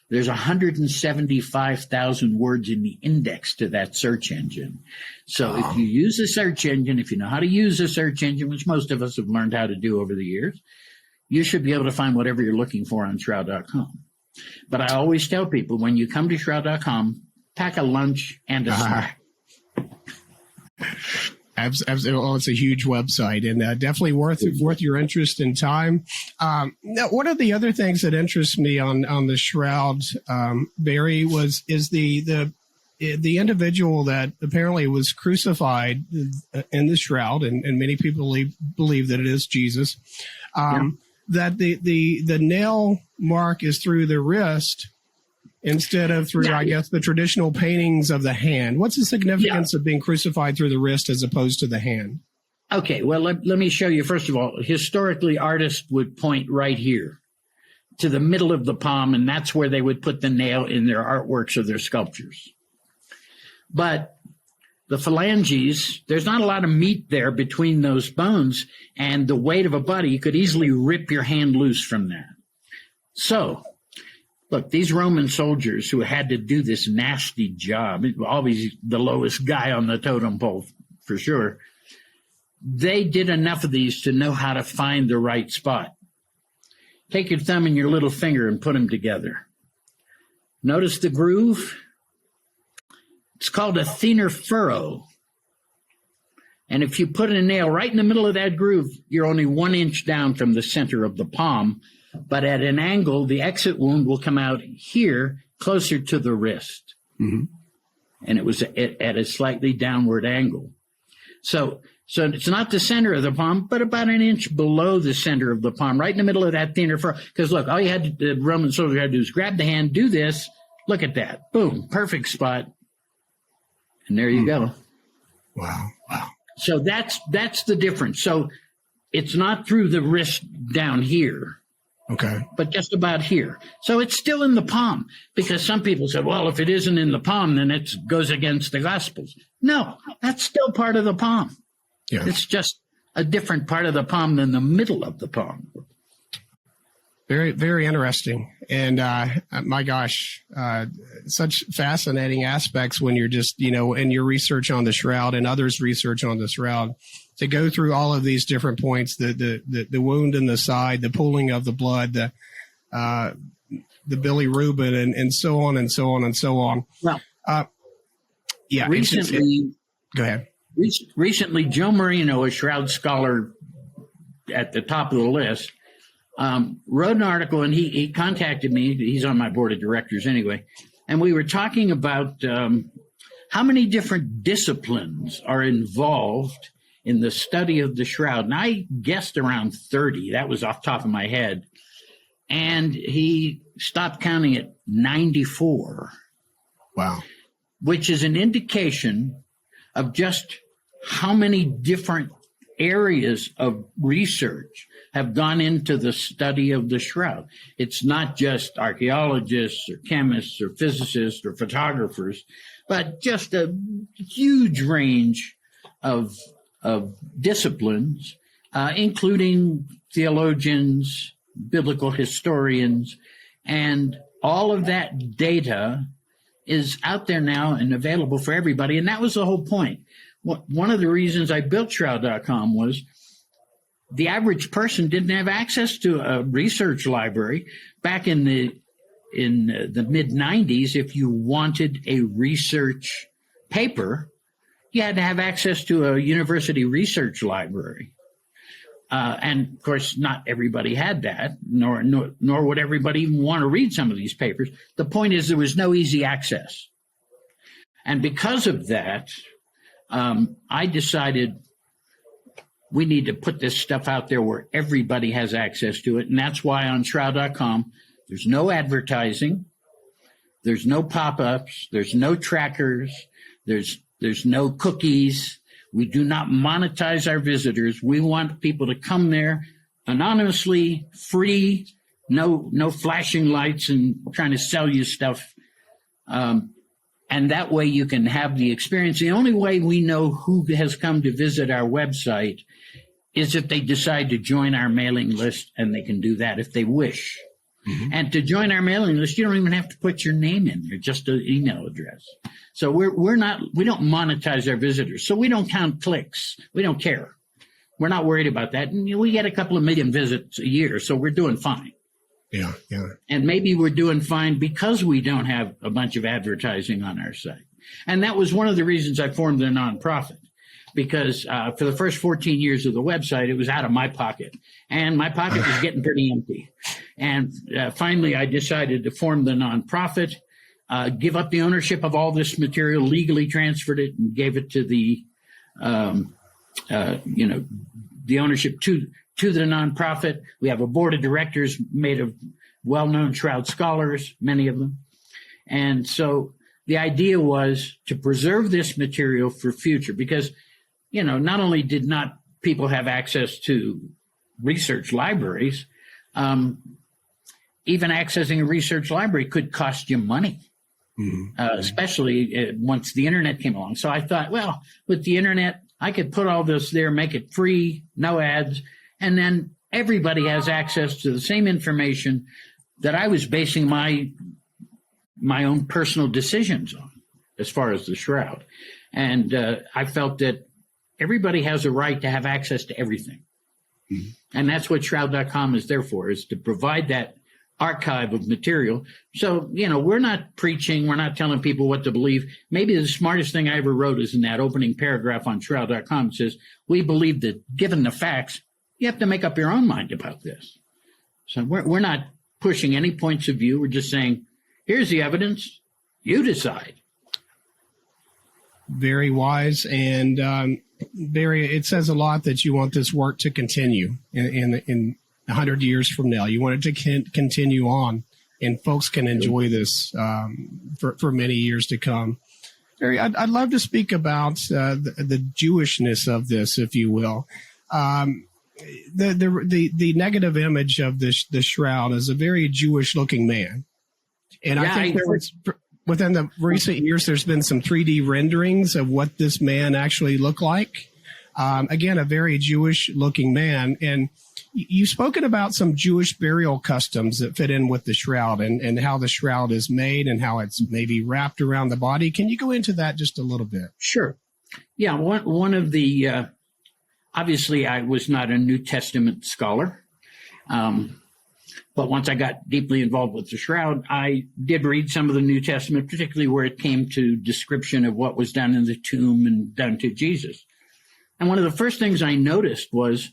There's 175,000 words in the index to that search engine. So if you use a search engine, if you know how to use a search engine, which most of us have learned how to do over the years, you should be able to find whatever you're looking for on Shroud.com. But I always tell people, when you come to Shroud.com, pack a lunch and a snack. Absolutely. Well, it's a huge website, and definitely worth your interest and time. Now, one of the other things that interests me on the shroud, Barrie, is the individual that apparently was crucified in the shroud, and many people believe that it is Jesus. That the nail mark is through the wrist instead of through, I guess, the traditional paintings of the hand. What's the significance of being crucified through the wrist as opposed to the hand? Okay, well, let me show you. First of all, historically, artists would point right here to the middle of the palm, and that's where they would put the nail in their artworks or their sculptures. But the phalanges, there's not a lot of meat there between those bones, and the weight of a body, you could easily rip your hand loose from that. So Look, these Roman soldiers who had to do this nasty job, always the lowest guy on the totem pole for sure, they did enough of these to know how to find the right spot. Take your thumb and your little finger and put them together. Notice the groove? It's called a thinner furrow. And if you put a nail right in the middle of that groove, you're only 1 inch down from the center of the palm. But at an angle, the exit wound will come out here, closer to the wrist. Mm-hmm. And it was at a slightly downward angle. So it's not the center of the palm, but about 1 inch below the center of the palm, right in the middle of that thinner furrow. Because look, all the Roman soldier had to do is grab the hand, do this. Look at that. Boom. Perfect spot. And there you go. Wow. So that's the difference. So it's not through the wrist down here. Okay. But just about here. So it's still in the palm, because some people said, well, if it isn't in the palm, then it goes against the Gospels. No, that's still part of the palm. Yeah. It's just a different part of the palm than the middle of the palm. Very, very interesting. And my gosh, such fascinating aspects when you're just, in your research on the shroud and others' research on the shroud, to go through all of these different points, the wound in the side, the pooling of the blood, the bilirubin, and so on and so on and so on. Well, yeah. Recently, go ahead. Recently, Joe Marino, a shroud scholar at the top of the list, wrote an article, and he contacted me. He's on my board of directors anyway. And we were talking about how many different disciplines are involved in the study of the shroud. And I guessed around 30. That was off the top of my head. And he stopped counting at 94. Wow. Which is an indication of just how many different areas of research have gone into the study of the shroud. It's not just archaeologists or chemists or physicists or photographers, but just a huge range of disciplines, including theologians, biblical historians, and all of that data is out there now and available for everybody. And that was the whole point. One of the reasons I built Shroud.com was the average person didn't have access to a research library. Back in the mid-90s, if you wanted a research paper, you had to have access to a university research library. And of course, not everybody had that, nor would everybody even want to read some of these papers. The point is there was no easy access. And because of that, I decided we need to put this stuff out there where everybody has access to it. And that's why on Shroud.com, there's no advertising, there's no pop-ups, there's no trackers, there's no cookies. We do not monetize our visitors. We want people to come there anonymously, free, no flashing lights and trying to sell you stuff. And that way you can have the experience. The only way we know who has come to visit our website is if they decide to join our mailing list, and they can do that if they wish. Mm-hmm. And to join our mailing list, you don't even have to put your name in there, just an email address. So we don't monetize our visitors. So we don't count clicks. We don't care. We're not worried about that. And we get a couple of million visits a year, so we're doing fine. Yeah. And maybe we're doing fine because we don't have a bunch of advertising on our site. And that was one of the reasons I formed the nonprofit, because for the first 14 years of the website, it was out of my pocket. And my pocket was getting pretty empty. And finally, I decided to form the nonprofit, give up the ownership of all this material, legally transferred it, and gave it to the ownership to the nonprofit. We have a board of directors made of well-known shroud scholars, many of them. And so the idea was to preserve this material for future, because, not only did not people have access to research libraries, even accessing a research library could cost you money, especially once the internet came along. So I thought, well, with the internet, I could put all this there, make it free, no ads, and then everybody has access to the same information that I was basing my own personal decisions on as far as the shroud. And I felt that everybody has a right to have access to everything. Mm-hmm. And that's what shroud.com is there for, is to provide that archive of material. So, we're not preaching, we're not telling people what to believe. Maybe the smartest thing I ever wrote is in that opening paragraph on shroud.com. It says, we believe that given the facts, you have to make up your own mind about this. So we're not pushing any points of view. We're just saying, here's the evidence, you decide. Very wise. And Barrie, it says a lot that you want this work to continue in 100 years from now. You want it to continue on, and folks can enjoy this for many years to come. Barrie, I'd love to speak about the Jewishness of this, if you will. The negative image of the shroud is a very Jewish-looking man, and I think within the recent years, there's been some 3D renderings of what this man actually looked like. Again, a very Jewish-looking man. And you've spoken about some Jewish burial customs that fit in with the shroud and how the shroud is made and how it's maybe wrapped around the body. Can you go into that just a little bit? Sure. Yeah, one of the obviously, I was not a New Testament scholar. But once I got deeply involved with the shroud, I did read some of the New Testament, particularly where it came to description of what was done in the tomb and done to Jesus. And one of the first things I noticed was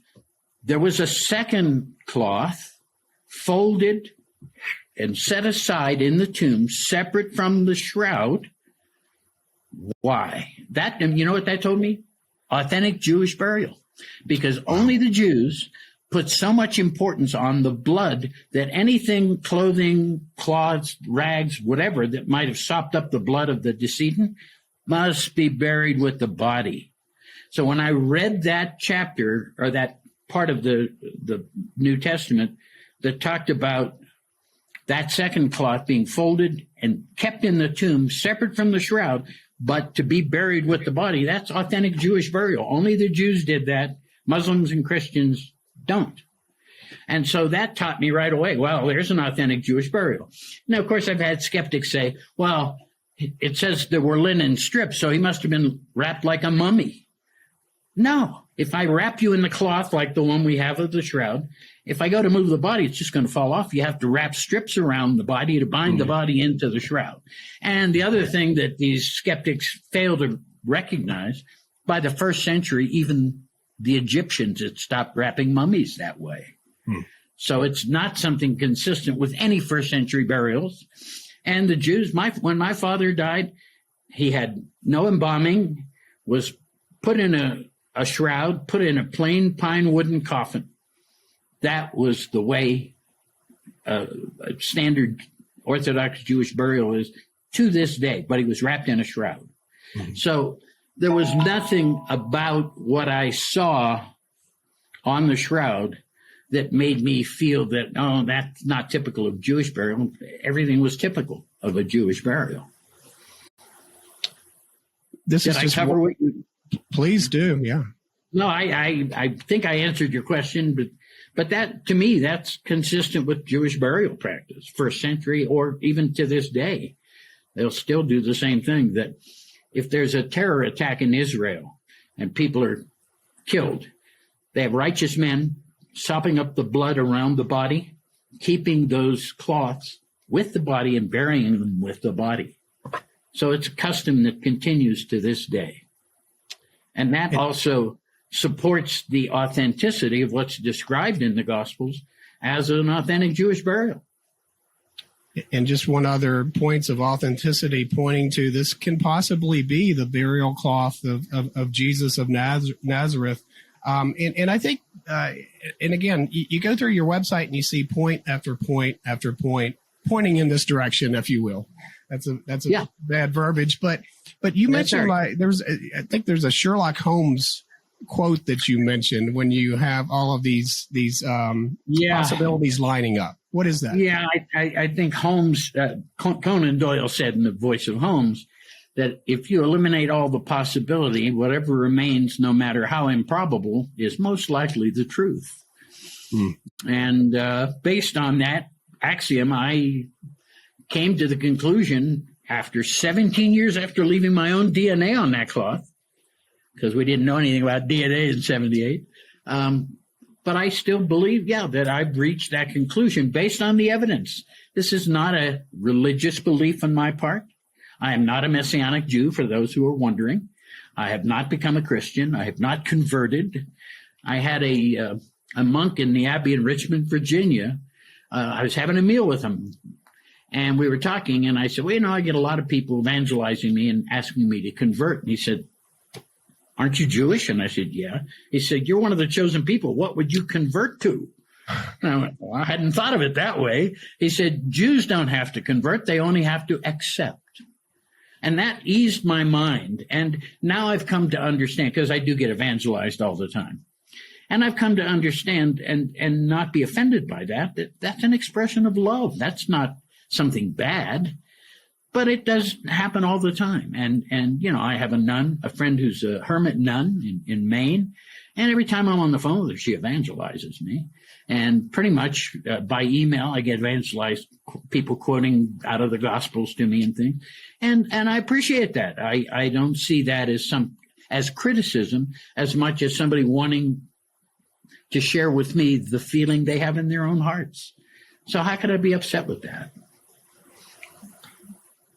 there was a second cloth folded and set aside in the tomb, separate from the shroud. Why? And you know what that told me? Authentic Jewish burial. Because only the Jews put so much importance on the blood that anything, clothing, cloths, rags, whatever, that might have sopped up the blood of the decedent must be buried with the body. So when I read that chapter, or that part of the New Testament that talked about that second cloth being folded and kept in the tomb, separate from the shroud, but to be buried with the body, that's authentic Jewish burial. Only the Jews did that. Muslims and Christians don't. And so that taught me right away, well, there's an authentic Jewish burial. Now, of course, I've had skeptics say, well, it says there were linen strips, so he must have been wrapped like a mummy. No, if I wrap you in the cloth like the one we have of the shroud, if I go to move the body, it's just going to fall off. You have to wrap strips around the body to bind the body into the shroud. And the other thing that these skeptics fail to recognize, by the first century, even the Egyptians had stopped wrapping mummies that way. So it's not something consistent with any first century burials. And the Jews, when my father died, he had no embalming, was put in a shroud, put in a plain pine wooden coffin. That was the way a standard Orthodox Jewish burial is to this day, but he was wrapped in a shroud. So there was nothing about what I saw on the shroud that made me feel that, oh, that's not typical of Jewish burial. Everything was typical of a Jewish burial. This Did is I just cover what you... Please do, yeah. No, I think I answered your question, but that, to me, that's consistent with Jewish burial practice, first century, or even to this day. They'll still do the same thing, that if there's a terror attack in Israel and people are killed, they have righteous men sopping up the blood around the body, keeping those cloths with the body and burying them with the body. So it's a custom that continues to this day. And that also supports the authenticity of what's described in the Gospels as an authentic Jewish burial. And just one other points of authenticity pointing to this can possibly be the burial cloth of Jesus of Nazareth. And I think, and again, you go through your website and you see point after point after point pointing in this direction, if you will. That's a bad verbiage, but you mentioned I think there's a Sherlock Holmes quote that you mentioned when you have all of these possibilities lining up. What is that? Yeah, I think Holmes, Conan Doyle said in The Voice of Holmes, that if you eliminate all the possibility, whatever remains, no matter how improbable, is most likely the truth. And based on that, axiom, I came to the conclusion after 17 years after leaving my own DNA on that cloth, because we didn't know anything about DNA in 78. But I still believe, that I've reached that conclusion based on the evidence. This is not a religious belief on my part. I am not a Messianic Jew, for those who are wondering. I have not become a Christian. I have not converted. I had a monk in the Abbey in Richmond, Virginia. I was having a meal with him, and we were talking, and I said, well, I get a lot of people evangelizing me and asking me to convert. And he said, aren't you Jewish? And I said, yeah. He said, you're one of the chosen people. What would you convert to? And I went, well, I hadn't thought of it that way. He said, Jews don't have to convert. They only have to accept. And that eased my mind. And now I've come to understand, because I do get evangelized all the time. And I've come to understand and not be offended by that that's an expression of love. That's not something bad. But it does happen all the time. And I have a friend who's a hermit nun in Maine. And every time I'm on the phone with her, she evangelizes me. And pretty much by email, I get evangelized, people quoting out of the Gospels to me and things. And I appreciate that. I don't see that as criticism as much as somebody wanting to share with me the feeling they have in their own hearts. So how could I be upset with that?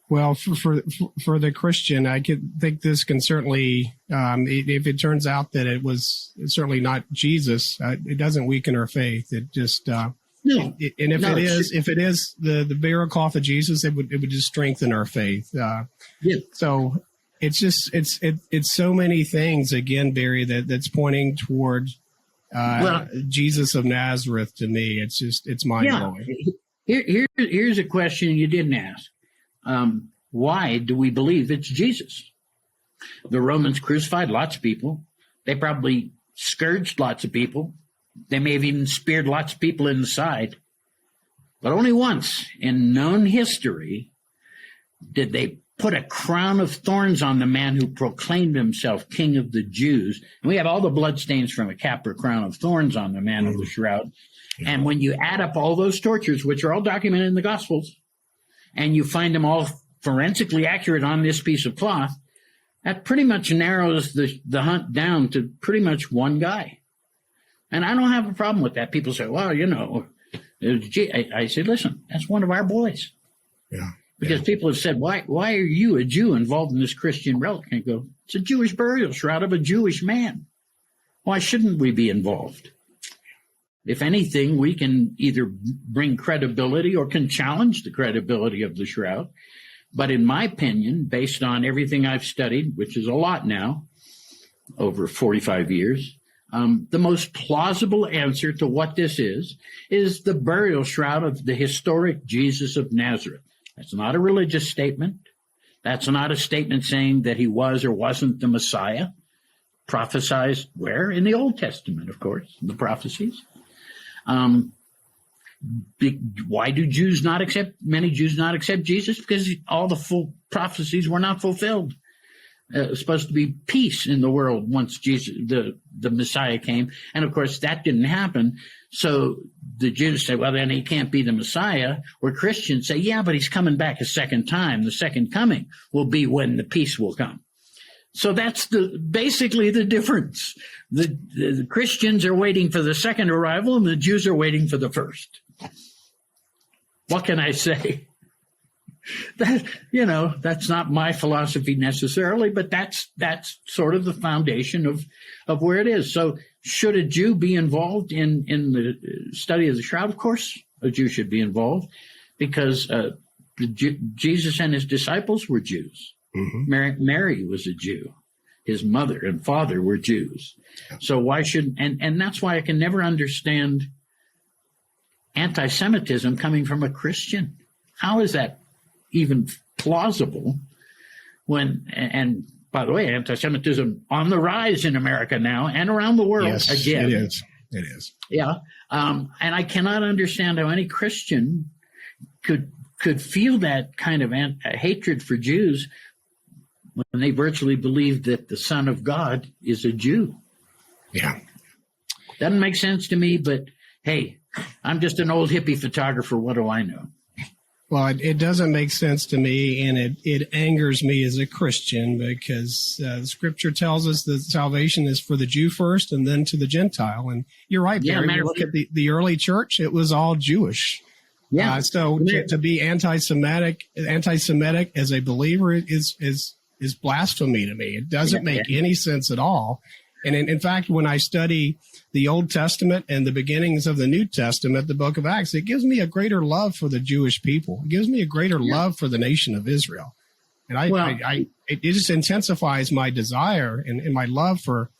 Well, for the Christian, I could think this can certainly, if it turns out that it was certainly not Jesus, it doesn't weaken our faith. It just, and if it is the burial cloth of Jesus, it would just strengthen our faith. So it's just it's so many things again, Barrie, that's pointing toward Jesus of Nazareth. To me, it's mind blowing. Here's a question you didn't ask. Why do we believe it's Jesus? The Romans crucified lots of people. They probably scourged lots of people. They may have even speared lots of people in the side. But only once in known history did they put a crown of thorns on the man who proclaimed himself King of the Jews. And we have all the bloodstains from a cap or crown of thorns on the man of the shroud. Yeah. And when you add up all those tortures, which are all documented in the Gospels, and you find them all forensically accurate on this piece of cloth, that pretty much narrows the hunt down to pretty much one guy. And I don't have a problem with that. People say, well, I say, listen, that's one of our boys. Yeah. Because people have said, why are you, a Jew, involved in this Christian relic? And I go, it's a Jewish burial shroud of a Jewish man. Why shouldn't we be involved? If anything, we can either bring credibility or can challenge the credibility of the shroud. But in my opinion, based on everything I've studied, which is a lot now, over 45 years, the most plausible answer to what this is the burial shroud of the historic Jesus of Nazareth. That's not a religious statement. That's not a statement saying that he was or wasn't the Messiah. Prophesied where? In the Old Testament, of course, the prophecies. Why do many Jews not accept Jesus? Because all the full prophecies were not fulfilled. It was supposed to be peace in the world once Jesus, the Messiah came. And of course, that didn't happen. So the Jews say, well, then he can't be the Messiah. Or Christians say, yeah, but he's coming back a second time. The second coming will be when the peace will come. So that's basically the difference. The Christians are waiting for the second arrival, and the Jews are waiting for the first. What can I say? That's not my philosophy necessarily, but that's sort of the foundation of where it is. So should a Jew be involved in the study of the shroud? Of course, a Jew should be involved, because Jesus and his disciples were Jews. Mm-hmm. Mary was a Jew. His mother and father were Jews. So why shouldn't, and that's why I can never understand anti-Semitism coming from a Christian. How is that even plausible and by the way, anti-Semitism on the rise in America now and around the world. Yes, again. It is. Yeah. And I cannot understand how any Christian could feel that kind of hatred for Jews when they virtually believe that the Son of God is a Jew. Yeah. Doesn't make sense to me, but hey, I'm just an old hippie photographer. What do I know? Well, it doesn't make sense to me, and it angers me as a Christian because the Scripture tells us that salvation is for the Jew first and then to the Gentile. And you're right, Barry. You look at the early church; it was all Jewish. Yeah. So to be anti-Semitic as a believer is blasphemy to me. It doesn't make any sense at all. And in fact, when I study the Old Testament and the beginnings of the New Testament, the book of Acts, it gives me a greater love for the Jewish people. It gives me a greater love for the nation of Israel. And it just intensifies my desire and my love for,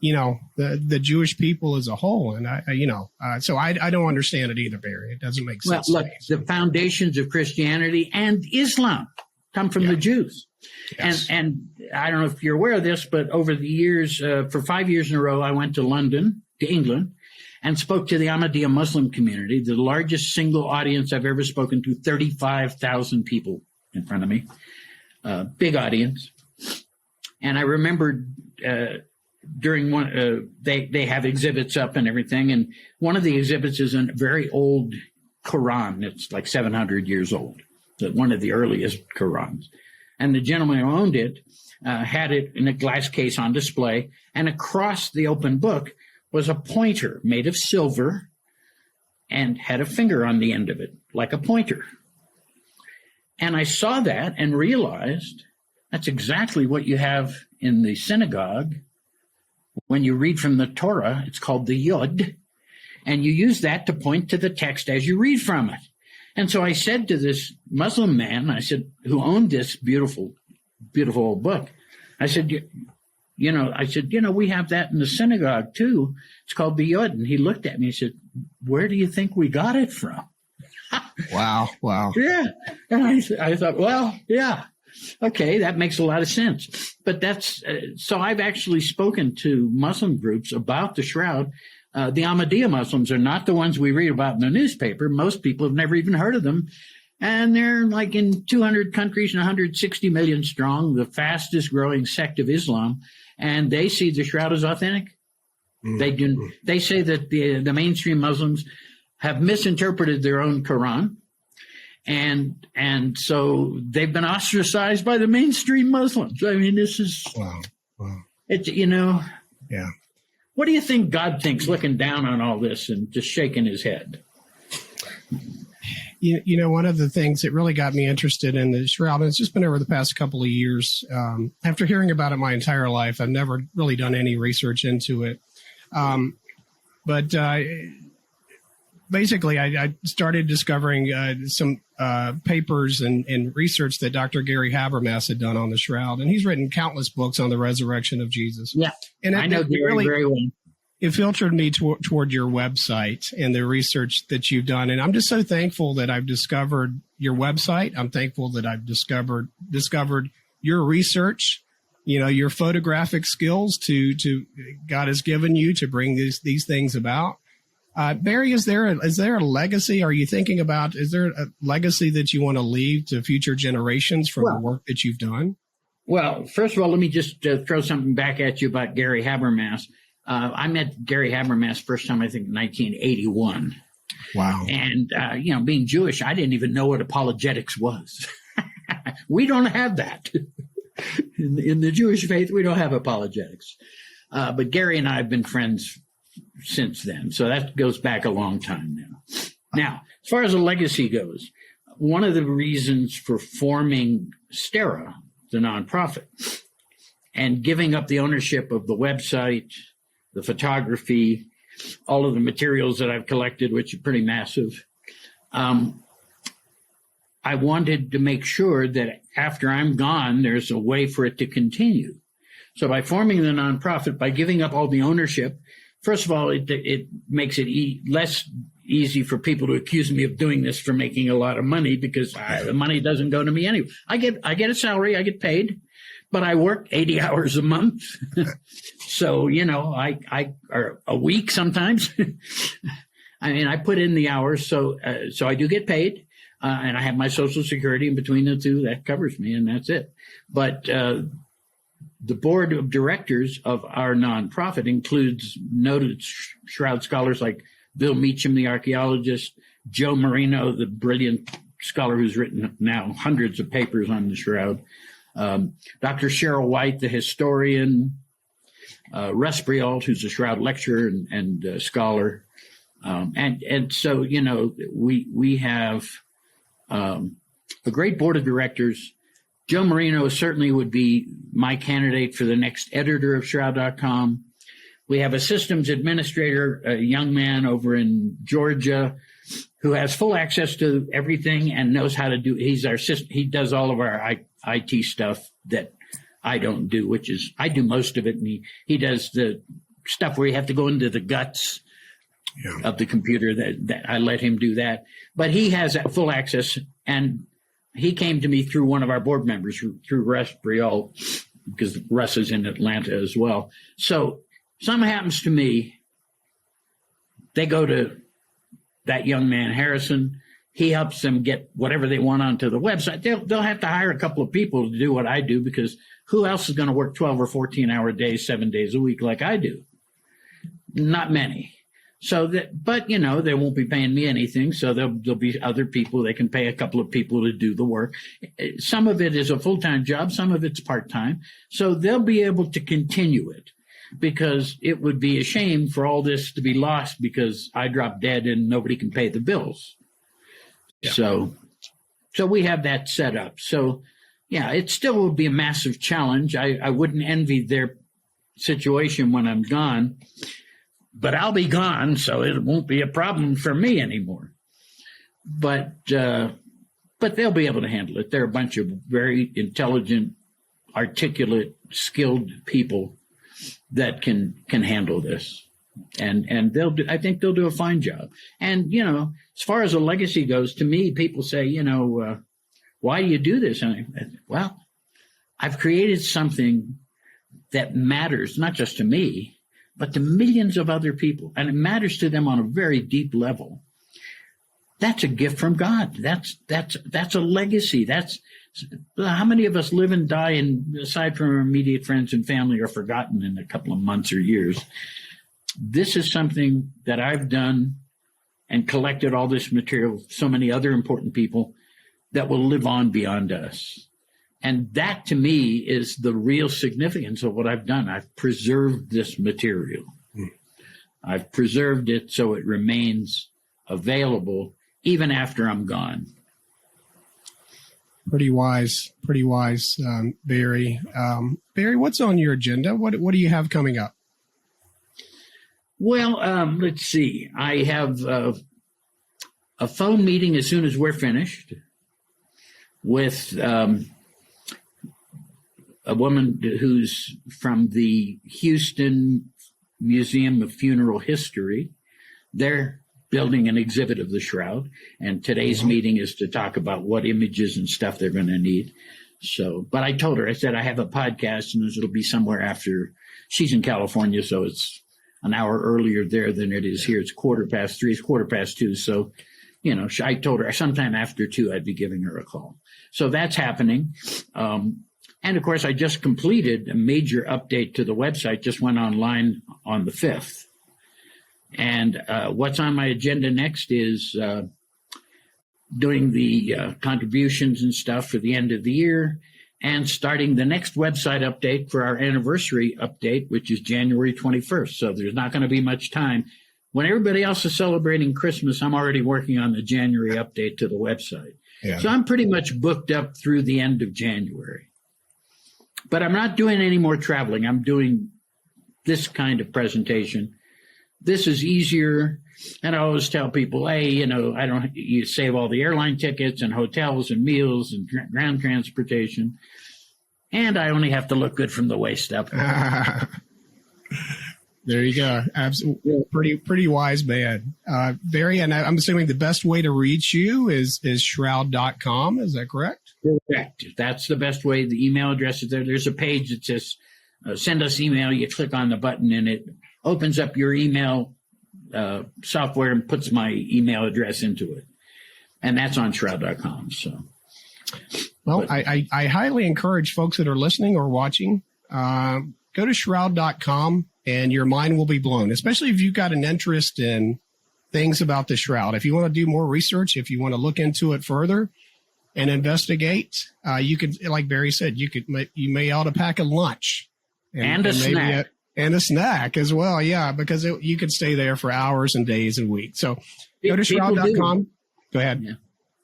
the Jewish people as a whole. And so I don't understand it either, Barry. It doesn't make sense. Well, look, the foundations of Christianity and Islam come from the Jews. Yes. And I don't know if you're aware of this, but over the years, for 5 years in a row, I went to London, to England, and spoke to the Ahmadiyya Muslim community, the largest single audience I've ever spoken to, 35,000 people in front of me, big audience. And I remembered during one, they have exhibits up and everything, and one of the exhibits is a very old Quran. It's like 700 years old, one of the earliest Qurans. And the gentleman who owned it had it in a glass case on display, and across the open book was a pointer made of silver and had a finger on the end of it, like a pointer. And I saw that and realized that's exactly what you have in the synagogue. When you read from the Torah, it's called the Yod, and you use that to point to the text as you read from it. And so I said to this Muslim man, who owned this beautiful, beautiful old book, I said, we have that in the synagogue too. It's called the Yod. And he looked at me and said, where do you think we got it from? Wow. Yeah. And I thought, well, yeah, okay, that makes a lot of sense. But so I've actually spoken to Muslim groups about the Shroud. The Ahmadiyya Muslims are not the ones we read about in the newspaper. Most people have never even heard of them. And they're like in 200 countries and 160 million strong, the fastest growing sect of Islam. And they see the Shroud as authentic. Mm-hmm. They say that the mainstream Muslims have misinterpreted their own Quran. And so they've been ostracized by the mainstream Muslims. I mean, this is, wow. It's, yeah. What do you think God thinks looking down on all this and just shaking his head? One of the things that really got me interested in the Shroud, and it's just been over the past couple of years, after hearing about it my entire life, I've never really done any research into it. But basically, I started discovering some papers and research that Dr. Gary Habermas had done on the Shroud, and he's written countless books on the resurrection of Jesus. Yeah, and I know Gary very well. It filtered me toward your website and the research that you've done, and I'm just so thankful that I've discovered your website. I'm thankful that I've discovered your research, your photographic skills to God has given you to bring these things about. Barry, is there a legacy? Are you thinking about, is there a legacy that you want to leave to future generations from the work that you've done? Well, first of all, let me just throw something back at you about Gary Habermas. I met Gary Habermas first time, I think, in 1981. Wow. And, being Jewish, I didn't even know what apologetics was. We don't have that. In the Jewish faith, we don't have apologetics. But Gary and I have been friends since then. So that goes back a long time now. Now, as far as a legacy goes, one of the reasons for forming STERA, the nonprofit, and giving up the ownership of the website, the photography, all of the materials that I've collected, which are pretty massive, I wanted to make sure that after I'm gone, there's a way for it to continue. So by forming the nonprofit, by giving up all the ownership, first of all, it makes it less easy for people to accuse me of doing this for making a lot of money, because the money doesn't go to me anyway. I get a salary, I get paid, but I work 80 hours a month. So, or a week sometimes. I mean, I put in the hours, so I do get paid, and I have my Social Security in between the two. That covers me, and that's it. But the board of directors of our nonprofit includes noted Shroud scholars like Bill Meacham, the archaeologist, Joe Marino, the brilliant scholar who's written now hundreds of papers on the Shroud, Dr. Cheryl White, the historian, Russ Briault, who's a Shroud lecturer and scholar. And so, you know, we have a great board of directors. Joe Marino certainly would be my candidate for the next editor of Shroud.com. We have a systems administrator, a young man over in Georgia who has full access to everything and knows how to do. He's our system. He does all of our IT stuff that I don't do, which is I do most of it. And he does the stuff where you have to go into the guts of the computer that I let him do that. But he has full access, and he came to me through one of our board members, through Russ Briault, because Russ is in Atlanta as well. So something happens to me, they go to that young man, Harrison. He helps them get whatever they want onto the website. They'll have to hire a couple of people to do what I do, because who else is going to work 12 or 14-hour days, 7 days a week like I do? Not many. So but you know, they won't be paying me anything. So there'll be other people. They can pay a couple of people to do the work. Some of it is a full-time job. Some of it's part-time. So they'll be able to continue it, because it would be a shame for all this to be lost because I drop dead and nobody can pay the bills. Yeah. So we have that set up. So yeah, it still will be a massive challenge. I wouldn't envy their situation when I'm gone. But I'll be gone, so it won't be a problem for me anymore. But they'll be able to handle it. They're a bunch of very intelligent, articulate, skilled people that can handle this, and I think they'll do a fine job. And you know, as far as a legacy goes, to me, people say, you know, why do you do this? And well, I've created something that matters not just to me, but to millions of other people, and it matters to them on a very deep level. That's a gift from God. That's a legacy. That's how many of us live and die, and aside from our immediate friends and family, are forgotten in a couple of months or years. This is something that I've done and collected all this material, so many other important people that will live on beyond us. And that, to me, is the real significance of what I've done. I've preserved this material. I've preserved it so it remains available even after I'm gone. Pretty wise, Barrie. Barrie, what's on your agenda? What do you have coming up? Well, let's see. I have a phone meeting as soon as we're finished with a woman who's from the Houston Museum of Funeral History. They're building an exhibit of the Shroud, and today's meeting is to talk about what images and stuff they're going to need. So, but I told her, I said, I have a podcast, and it'll be somewhere after. She's in California, so it's an hour earlier there than it is here. It's 3:15, it's 2:15. So, you know, I told her sometime after 2, I'd be giving her a call. So that's happening. And, of course, I just completed a major update to the website, just went online on the 5th. And what's on my agenda next is doing the contributions and stuff for the end of the year, and starting the next website update for our anniversary update, which is January 21st. So there's not going to be much time. When everybody else is celebrating Christmas, I'm already working on the January update to the website. Yeah. So I'm pretty much booked up through the end of January. But I'm not doing any more traveling. I'm doing this kind of presentation. This is easier. And I always tell people, hey, you know, you save all the airline tickets and hotels and meals and ground transportation. And I only have to look good from the waist up. There you go. Absolutely. Pretty wise man. Barrie, and I'm assuming the best way to reach you is Shroud.com. Is that correct? Correct. That's the best way. The email address is there. There's a page that says, send us email. You click on the button and it opens up your email software and puts my email address into it. And that's on Shroud.com. So, well, I highly encourage folks that are listening or watching, go to Shroud.com and your mind will be blown, especially if you've got an interest in things about the Shroud. If you want to do more research, if you want to look into it further and investigate, you could, like Barrie said, you may ought to pack a lunch and a snack. And a snack as well. Yeah, because you could stay there for hours and days and weeks. So go to shroud.com. Go ahead. Yeah.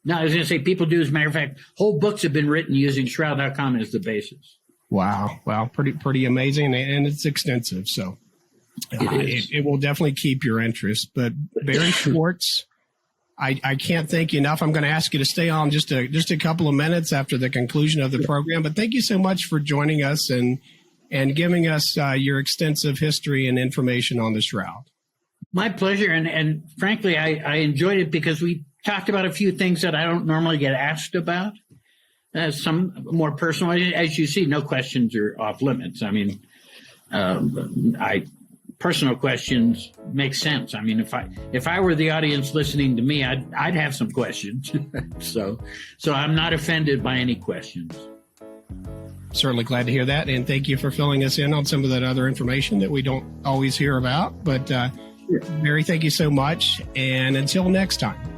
No, I was going to say people do. As a matter of fact, whole books have been written using shroud.com as the basis. Wow. Pretty amazing. And it's extensive. So it will definitely keep your interest. But Barrie Schwortz, I can't thank you enough. I'm going to ask you to stay on just a couple of minutes after the conclusion of the program. But thank you so much for joining us and giving us your extensive history and information on the Shroud. My pleasure. And frankly, I enjoyed it because we talked about a few things that I don't normally get asked about. Some more personal. As you see, no questions are off limits. I mean, personal questions make sense. I mean, if I were the audience listening to me, I'd have some questions. So I'm not offended by any questions. Certainly glad to hear that. And thank you for filling us in on some of that other information that we don't always hear about. But Barrie, thank you so much. And until next time.